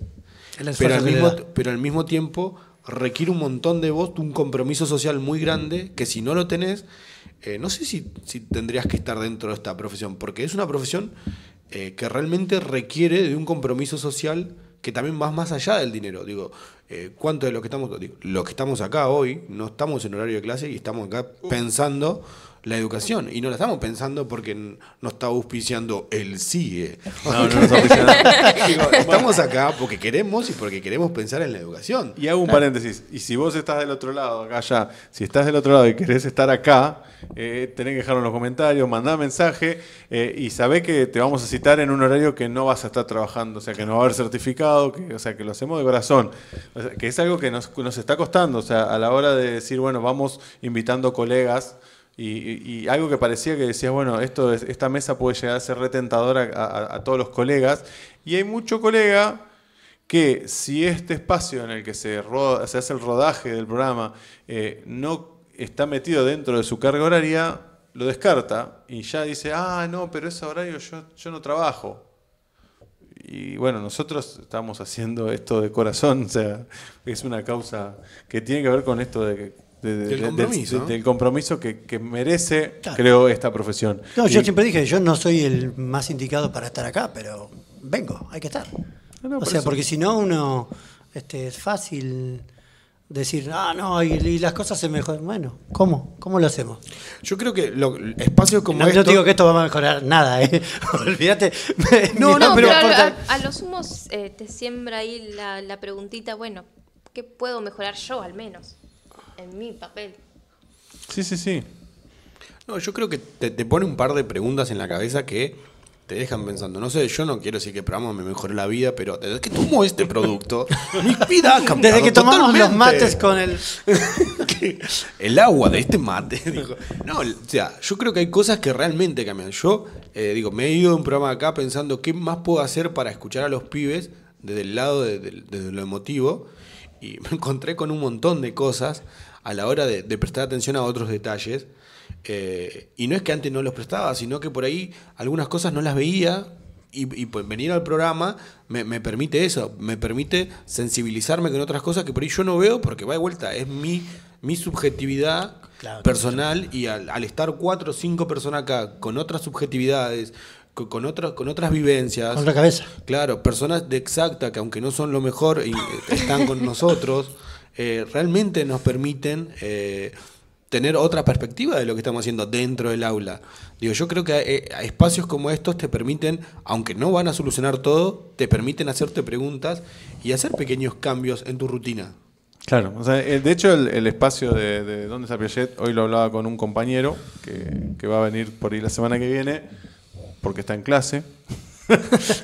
El esfuerzo pero al mismo tiempo requiere un montón de vos, un compromiso social muy grande, que si no lo tenés, no sé si tendrías que estar dentro de esta profesión, porque es una profesión que realmente requiere de un compromiso social que también va más allá del dinero. Digo, ¿cuánto de lo que estamos acá hoy, no estamos en horario de clase y estamos acá pensando la educación? Y no la estamos pensando porque no está auspiciando el CIE. No nos auspicia nada. Digo, estamos acá porque queremos y porque queremos pensar en la educación. Y hago un paréntesis. Y si vos estás del otro lado, acá ya, si estás del otro lado y querés estar acá, tenés que dejarlo en los comentarios, mandá mensaje y sabé que te vamos a citar en un horario que no vas a estar trabajando, o sea, que no va a haber certificado, o sea, que lo hacemos de corazón. O sea, que es algo que nos está costando, o sea, a la hora de decir, bueno, vamos invitando colegas. Y algo que parecía que decías, bueno, esta mesa puede llegar a ser retentadora a todos los colegas. Y hay mucho colega que si este espacio en el que se hace el rodaje del programa no está metido dentro de su carga horaria, lo descarta y ya dice, no, pero ese horario yo no trabajo. Y bueno, nosotros estamos haciendo esto de corazón, o sea, es una causa que tiene que ver con esto Del compromiso, ¿no? del compromiso que merece, Claro. creo, esta profesión. No, yo Y- siempre dije, yo no soy el más indicado para estar acá, pero vengo, hay que estar. No, O por sea, eso. porque si no, uno es fácil decir, no, y las cosas se mejoran. Bueno, ¿cómo? ¿Cómo lo hacemos? Yo creo que espacios como No, estos... no digo que esto va a mejorar nada, ¿eh? Olvídate. No, No, pero pero aporta- a lo sumo te siembra ahí la preguntita, bueno, ¿qué puedo mejorar yo al menos? En mi papel. Sí, sí, sí. No, yo creo que te pone un par de preguntas en la cabeza que te dejan pensando. No sé, yo no quiero decir que el programa me mejoró la vida, pero desde que tomo este producto, mi vida ha cambiado. Desde que tomamos los totalmente. mates con el... El agua de este mate. Digo. No, o sea, yo creo que hay cosas que realmente cambian. Yo, me he ido de un programa acá pensando qué más puedo hacer para escuchar a los pibes desde el lado desde lo emotivo. Y me encontré con un montón de cosas a la hora de prestar atención a otros detalles. Y no es que antes no los prestaba, sino que por ahí algunas cosas no las veía. Y pues venir al programa me permite eso, me permite sensibilizarme con otras cosas que por ahí yo no veo, porque va de vuelta, es mi subjetividad Claro, personal, y al estar 4 o 5 personas acá con otras subjetividades, con otras vivencias, Con la cabeza. claro, personas de exacta que aunque no son lo mejor están con nosotros, realmente nos permiten tener otra perspectiva de lo que estamos haciendo dentro del aula. Digo, yo creo que espacios como estos te permiten, aunque no van a solucionar todo, te permiten hacerte preguntas y hacer pequeños cambios en tu rutina. Claro, o sea, de hecho el espacio de ¿Dónde está Piaget? Hoy lo hablaba con un compañero que va a venir por ahí la semana que viene, porque está en clase.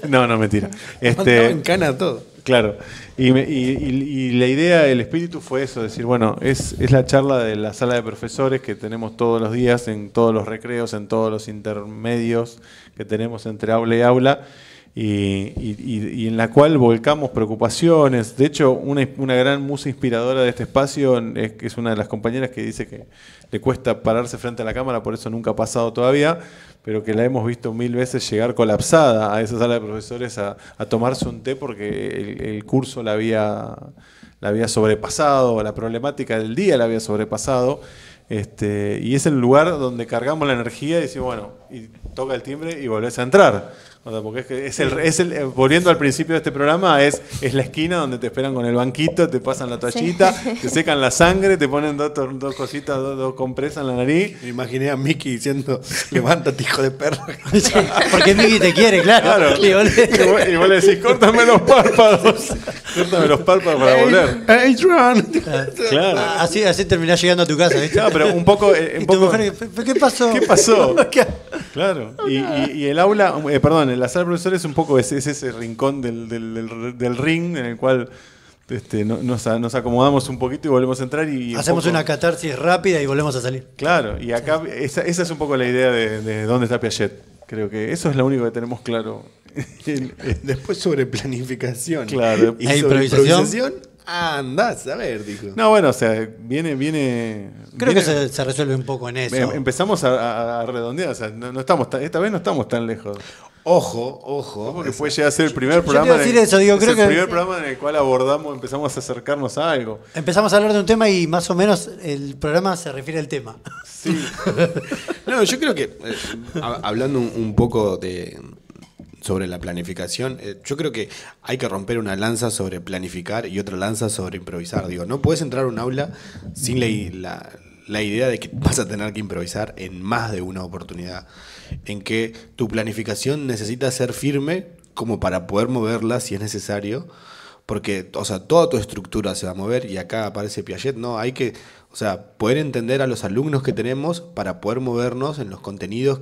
No, mentira. Estaba en cana todo. Claro, y la idea, el espíritu fue eso, decir, bueno, es la charla de la sala de profesores que tenemos todos los días, en todos los recreos, en todos los intermedios que tenemos entre aula y aula, y en la cual volcamos preocupaciones. De hecho, una gran musa inspiradora de este espacio es una de las compañeras que dice que le cuesta pararse frente a la cámara, por eso nunca ha pasado todavía, pero que la hemos visto 1000 veces llegar colapsada a esa sala de profesores a tomarse un té porque el curso la había sobrepasado, la problemática del día la había sobrepasado. Y es el lugar donde cargamos la energía y decimos, bueno, y toca el timbre y volvés a entrar. O sea, porque volviendo al principio de este programa, es la esquina donde te esperan con el banquito, te pasan la toallita, te secan la sangre, te ponen dos cositas, dos compresas en la nariz. Me imaginé a Mickey diciendo, levántate, hijo de perro. Sí, porque Miki te quiere, claro. Claro. Y vos le decís, córtame los párpados. Córtame los párpados para volver. Adrian. Claro. Así terminás llegando a tu casa, ¿viste? Claro, pero un poco... Y tu mujer, ¿qué pasó? ¿Qué pasó? Claro. Y el aula, perdón, la sala de profesores es un poco ese rincón del ring en el cual nos acomodamos un poquito y volvemos a entrar. Y Hacemos una catarsis rápida y volvemos a salir. Claro, y acá esa es un poco la idea de dónde está Piaget. Creo que eso es lo único que tenemos claro. Después sobre planificación. Claro. Y ¿E sobre improvisación? Andás a ver, dijo. No, bueno, o sea, viene Creo que se resuelve un poco en eso. empezamos a redondear, o sea, no estamos esta vez no estamos tan lejos. Ojo. Porque fue llegar a ser el primer yo te programa. iba a decir eso, digo, es creo el que- primer programa en el cual empezamos a acercarnos a algo. Empezamos a hablar de un tema y más o menos el programa se refiere al tema. Sí. No, yo creo que, hablando un poco sobre la planificación, yo creo que hay que romper una lanza sobre planificar y otra lanza sobre improvisar. Digo, no puedes entrar a un aula sin la idea de que vas a tener que improvisar en más de una oportunidad, en que tu planificación necesita ser firme como para poder moverla si es necesario, porque, o sea, toda tu estructura se va a mover, y acá aparece Piaget, ¿no? Hay que, o sea, poder entender a los alumnos que tenemos para poder movernos en los contenidos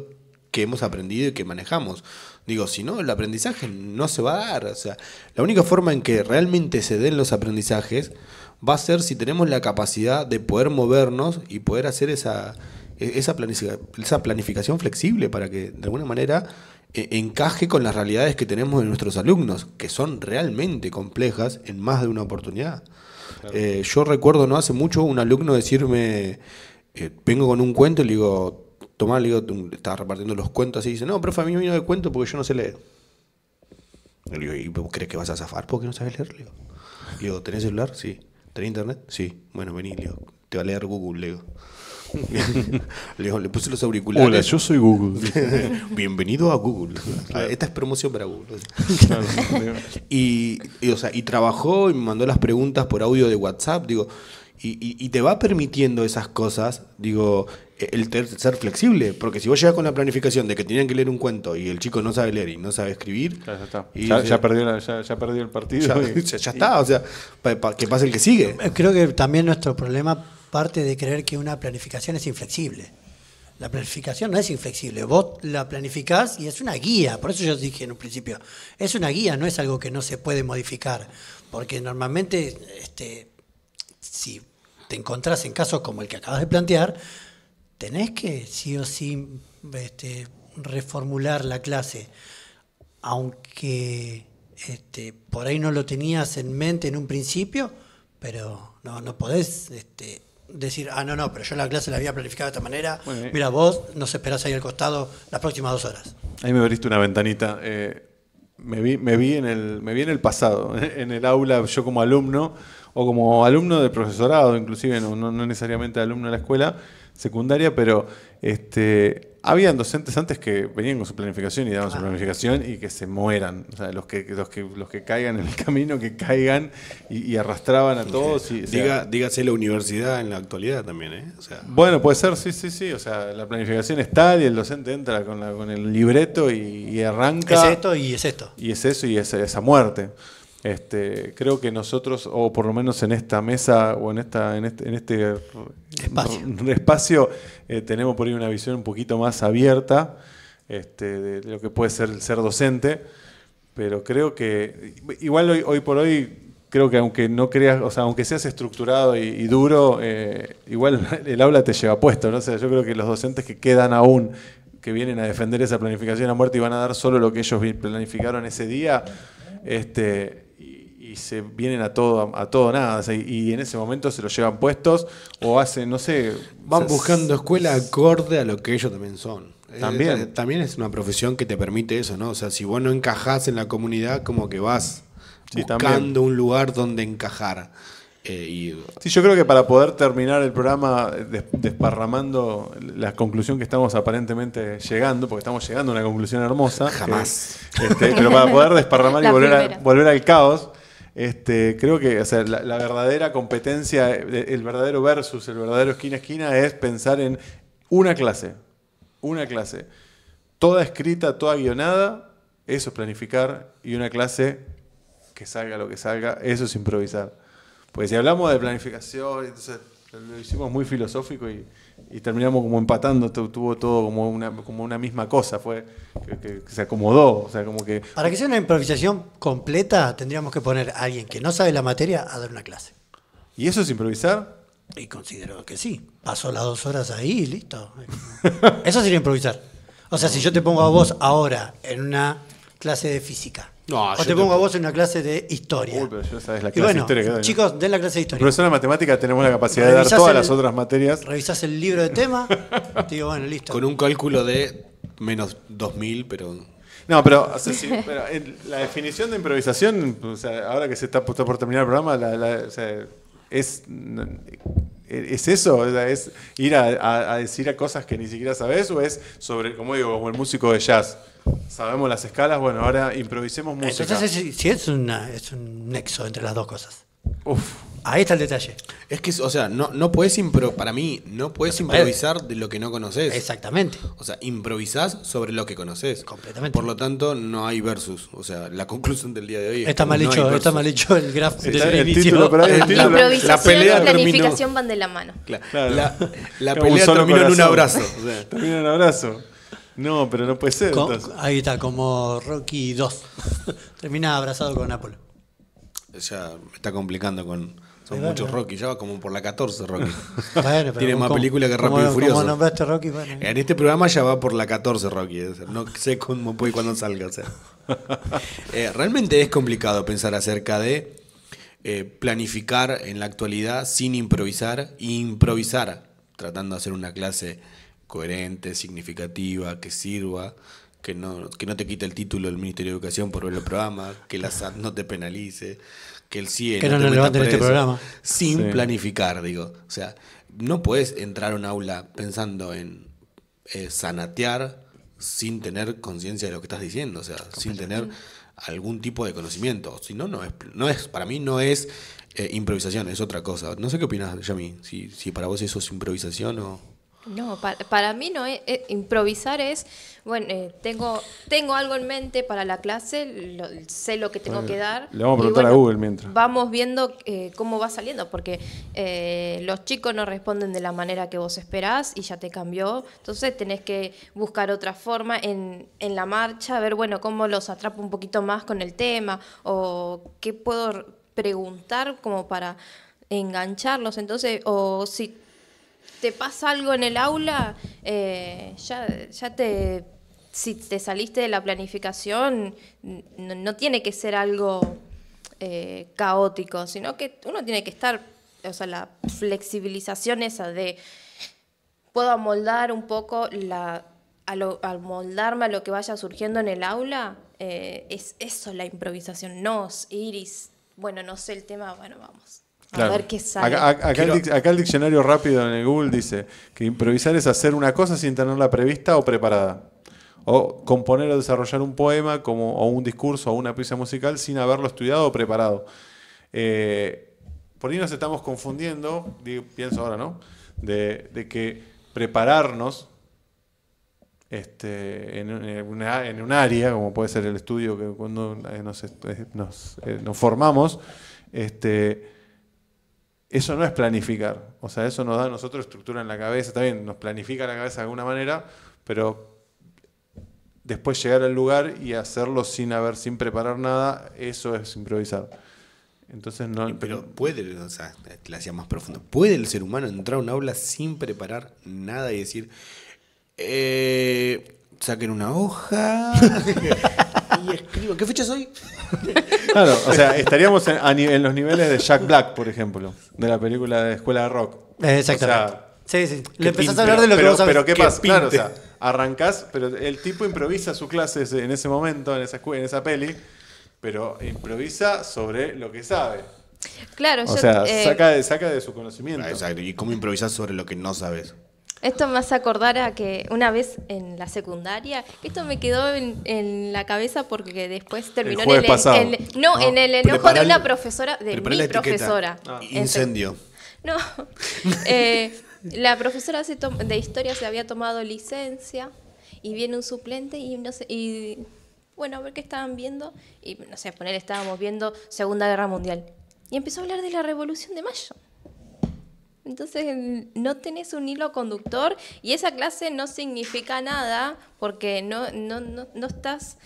que hemos aprendido y que manejamos. Digo, si no, el aprendizaje no se va a dar. O sea, la única forma en que realmente se den los aprendizajes va a ser si tenemos la capacidad de poder movernos y poder hacer esa planificación flexible para que de alguna manera encaje con las realidades que tenemos de nuestros alumnos, que son realmente complejas en más de una oportunidad. Claro. Yo recuerdo no hace mucho un alumno decirme, vengo con un cuento y le digo, tomá, le digo, estaba repartiendo los cuentos así, y dice, no, profe, a mí me vino de cuento porque yo no sé leer. Le digo, ¿y vos crees que vas a zafar porque no sabes leer? Le digo, ¿tenés celular? Sí. ¿Tenés internet? Sí. Bueno, vení, le digo, te va a leer Google, le digo. Le puse los auriculares. Hola, yo soy Google. Bienvenido a Google. Esta es promoción para Google. O sea, y trabajó y me mandó las preguntas por audio de WhatsApp, digo, y te va permitiendo esas cosas, digo, ser flexible, porque si vos llegas con la planificación de que tenían que leer un cuento y el chico no sabe leer y no sabe escribir, Ya está. y Ya perdió el partido. ya está, o sea, que pase el que sigue. Creo que también nuestro problema parte de creer que una planificación es inflexible. La planificación no es inflexible. Vos la planificás y es una guía. Por eso yo dije en un principio, es una guía, no es algo que no se puede modificar. Porque normalmente, si te encontrás en casos como el que acabas de plantear, tenés que sí o sí reformular la clase. Aunque por ahí no lo tenías en mente en un principio, pero no podés decir, no, pero yo la clase la había planificado de esta manera. Bueno, mira, vos nos esperás ahí al costado las próximas 2 horas. Ahí me abriste una ventanita. Me vi en el pasado, en el aula, yo como alumno, o como alumno de profesorado, inclusive, no necesariamente alumno de la escuela secundaria, pero habían docentes antes que venían con su planificación y daban su planificación y que se mueran. O sea, los que caigan en el camino, que caigan y arrastraban a todos. Dígase la universidad en la actualidad también, ¿eh? O sea, bueno, puede ser, sí. O sea, la planificación es tal y el docente entra con el libreto y arranca. Es esto y es esto. Y es eso y es esa muerte. Creo que nosotros, o por lo menos en esta mesa o en este espacio, tenemos por ahí una visión un poquito más abierta de lo que puede ser el ser docente, pero creo que igual hoy por hoy creo que aunque no creas, o sea, aunque seas estructurado y duro, igual el aula te lleva puesto, ¿no? O sea, yo creo que los docentes que quedan aún, que vienen a defender esa planificación a muerte y van a dar solo lo que ellos planificaron ese día, y se vienen a todo nada, o sea, y en ese momento se lo llevan puestos o hacen, no sé, van buscando escuela acorde a lo que ellos también son. También es una profesión que te permite eso, ¿no? O sea, si vos no encajás en la comunidad, como que vas buscando un lugar donde encajar. Sí, yo creo que para poder terminar el programa desparramando la conclusión que estamos aparentemente llegando, porque estamos llegando a una conclusión hermosa. Jamás. Pero para poder desparramar y volver al caos, creo que, o sea, la verdadera competencia, el verdadero versus, el verdadero esquina a esquina es pensar en una clase. Toda escrita, toda guionada, eso es planificar, y una clase que salga lo que salga, eso es improvisar. Porque si hablamos de planificación, entonces lo hicimos muy filosófico y terminamos como empatando, tuvo todo como una misma cosa, fue que se acomodó, o sea, como que... Para que sea una improvisación completa, tendríamos que poner a alguien que no sabe la materia a dar una clase. ¿Y eso es improvisar? Y considero que sí. Pasó las 2 horas ahí y listo. Eso sería improvisar. O sea, si yo te pongo a vos ahora en una clase de física, o te pongo a vos en una clase de historia. Uy, pero ya sabes la clase de historia que doy, ¿no? Chicos, den la clase de historia. Profesor de matemática tenemos la capacidad de dar todas las otras materias. Revisás el libro de tema, te digo, bueno, listo. Con un cálculo de menos 2000, pero... No, pero, o sea, sí, pero la definición de improvisación, o sea, ahora que se está por terminar el programa, o sea, es eso, o sea, es ir a decir a cosas que ni siquiera sabes, o es sobre, como digo, como el músico de jazz. Sabemos las escalas, bueno, ahora improvisemos música. Entonces, sí, es un nexo entre las dos cosas. Uf. Ahí está el detalle. Es que, o sea, no puedes para mí, no puedes improvisar de lo que no conoces. Exactamente. O sea, improvisás sobre lo que conoces. Completamente. Por lo tanto, no hay versus. O sea, la conclusión del día de hoy es está mal hecho el gráfico del inicio. Título, pero el título, improvisación pelea y planificación van de la mano. Claro. La pelea terminó en un abrazo. O sea. Termina en un abrazo. No, pero no puede ser. Ahí está, como Rocky 2. Termina abrazado con Apolo. Ya me está complicando con... Son muchos Rocky, ya va como por la 14 Rocky. Bueno, tiene más película que Rápido y Furioso. ¿Cómo nombraste Rocky? Bueno. En este programa ya va por la 14 Rocky. O sea, no sé cómo puede cuando salga. O sea. Realmente es complicado pensar acerca de planificar en la actualidad sin improvisar e improvisar, tratando de hacer una clase coherente, significativa, que sirva, que no te quite el título del Ministerio de Educación por ver el programa, que la SAT no te penalice, que el CIE Que no no te nos meta levanten este preso, programa. sin Sí. planificar, digo. O sea, no puedes entrar a un aula pensando en sanatear sin tener conciencia de lo que estás diciendo, o sea, sin tener algún tipo de conocimiento. Si no, no es, para mí no es improvisación, es otra cosa. No sé qué opinas, Yami, si para vos eso es improvisación o... No, para mí no es, improvisar es, bueno, tengo algo en mente para la clase, sé lo que tengo que dar. Le vamos a y preguntar a Google mientras. Vamos viendo cómo va saliendo, porque los chicos no responden de la manera que vos esperás y ya te cambió. Entonces tenés que buscar otra forma en la marcha, a ver, bueno, cómo los atrapo un poquito más con el tema o qué puedo preguntar como para engancharlos. Entonces, o si te pasa algo en el aula, si te saliste de la planificación, no tiene que ser algo caótico, sino que uno tiene que estar, o sea, la flexibilización esa de puedo amoldar un poco amoldarme a lo que vaya surgiendo en el aula, es eso la improvisación, no ir y, bueno, no sé el tema, bueno, vamos. A ver qué sale. Acá el diccionario rápido en el Google dice que improvisar es hacer una cosa sin tenerla prevista o preparada. O componer o desarrollar un poema o un discurso o una pieza musical sin haberlo estudiado o preparado. Por ahí nos estamos confundiendo, pienso ahora, ¿no? De que prepararnos en un área, como puede ser el estudio que cuando nos formamos, eso no es planificar, o sea, eso nos da a nosotros estructura en la cabeza, está bien, nos planifica la cabeza de alguna manera, pero después llegar al lugar y hacerlo sin preparar nada, eso es improvisar. Entonces no. Pero puede, o sea, la hacía más profundo. ¿Puede el ser humano entrar a un aula sin preparar nada y decir, saquen una hoja y escriban, ¿qué fecha es hoy? Claro, o sea, estaríamos en los niveles de Jack Black, por ejemplo, de la película de Escuela de Rock. Exactamente. O sí, sí. que Le empezás pinte, a hablar de lo que vos sabés. Pero ¿qué que pasa? Claro, o pinte. sea, arrancás, pero el tipo improvisa su clase en ese momento, en esa peli, pero improvisa sobre lo que sabe. Claro, O sea, saca de su conocimiento. Exacto, ¿y cómo improvisar sobre lo que no sabes? esto me hace acordar a que una vez en la secundaria, esto me quedó en la cabeza porque después terminó jueves pasado. en el enojo Prepará de una el- profesora, de prepará mi la etiqueta. profesora. Incendio. No, la profesora de historia se había tomado licencia y viene un suplente y no sé, y bueno, a ver qué estaban viendo y no sé, estábamos viendo Segunda Guerra Mundial y empezó a hablar de la Revolución de Mayo. Entonces no tenés un hilo conductor y esa clase no significa nada porque no estás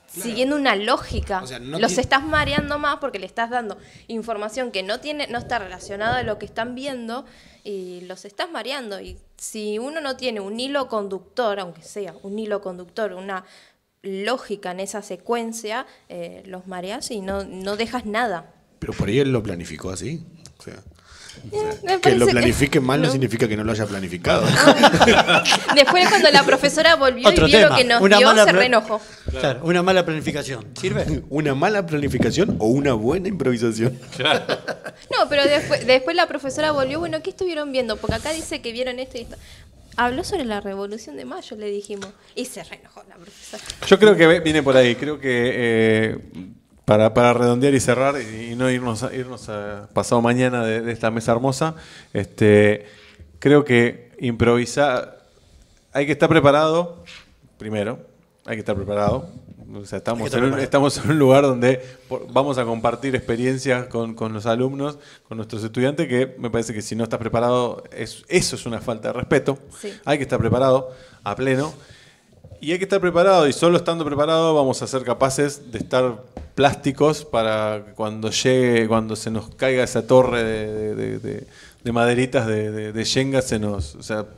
siguiendo una lógica. O sea, no los tiene- estás mareando más porque le estás dando información que no está relacionada a lo que están viendo y los estás mareando. Y si uno no tiene un hilo conductor, aunque sea un hilo conductor, una lógica en esa secuencia, los mareas y no dejas nada. Pero por ahí él lo planificó así. O sea, Me que lo parece planifique mal no no. significa que no lo haya planificado. Después cuando la profesora volvió Otro y vio tema. lo que nos Una dio, mala se pla- reenojó. Claro, una mala planificación. ¿Sirve? ¿Una mala planificación o una buena improvisación? No, pero después la profesora volvió, bueno, ¿qué estuvieron viendo? Porque acá dice que vieron esto y esto. Habló sobre la Revolución de Mayo, le dijimos. Y se reenojó la profesora. Yo creo que viene por ahí. Creo que para redondear y cerrar y no irnos a pasado mañana de esta mesa hermosa, creo que improvisar, hay que estar preparado, primero, hay que estar preparado. O sea, estamos en un lugar donde vamos a compartir experiencias con los alumnos, con nuestros estudiantes, que me parece que si no estás preparado, eso es una falta de respeto. Sí. Hay que estar preparado a pleno. Y hay que estar preparado, y solo estando preparado vamos a ser capaces de estar plásticos para cuando se nos caiga esa torre de maderitas de Shenga,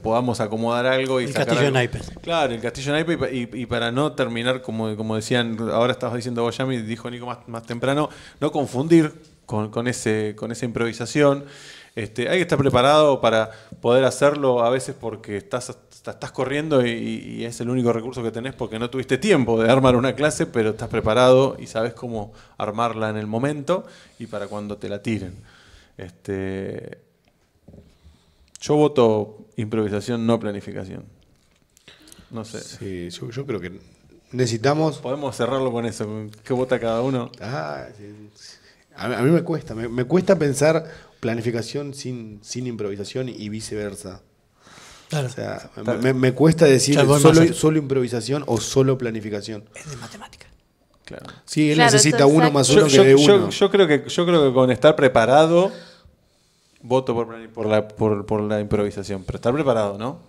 podamos acomodar algo y El sacar castillo de algo. naipes. Claro, el castillo de naipes, y para no terminar, como decían, ahora estabas diciendo vos, Yami, dijo Nico más temprano, no confundir con esa improvisación. Hay que estar preparado para poder hacerlo a veces porque estás corriendo y es el único recurso que tenés porque no tuviste tiempo de armar una clase, pero estás preparado y sabes cómo armarla en el momento y para cuando te la tiren. Yo voto improvisación, no planificación. No sé. Sí, yo creo que necesitamos... Podemos cerrarlo con eso. ¿Qué vota cada uno? Sí. A mí me cuesta. Me cuesta pensar planificación sin improvisación y viceversa. Claro. O sea, me cuesta decir solo improvisación o solo planificación. Es de matemática. Claro. Sí, él Claro, necesita exacto. 1 más 1 que dé 1. Yo creo que con estar preparado voto por la improvisación, pero estar preparado, ¿no?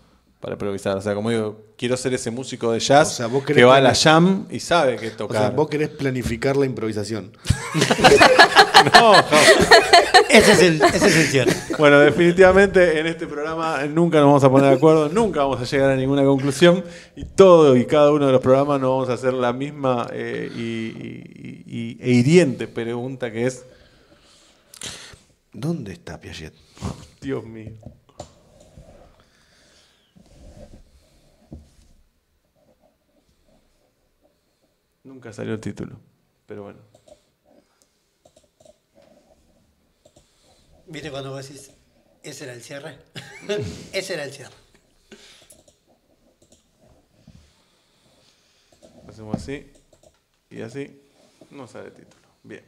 Para improvisar. O sea, como digo, quiero ser ese músico de jazz O sea, vos querés que va a la jam y sabe que O tocar. sea, vos querés planificar la improvisación. No. Ese es el cierre. Bueno, definitivamente en este programa nunca nos vamos a poner de acuerdo, nunca vamos a llegar a ninguna conclusión y todo y cada uno de los programas nos vamos a hacer la misma e hiriente pregunta que es: ¿dónde está Piaget? Dios mío. Nunca salió el título, pero bueno. ¿Viste cuando vos decís, ese era el cierre? Ese era el cierre. Hacemos así y así, no sale el título. Bien.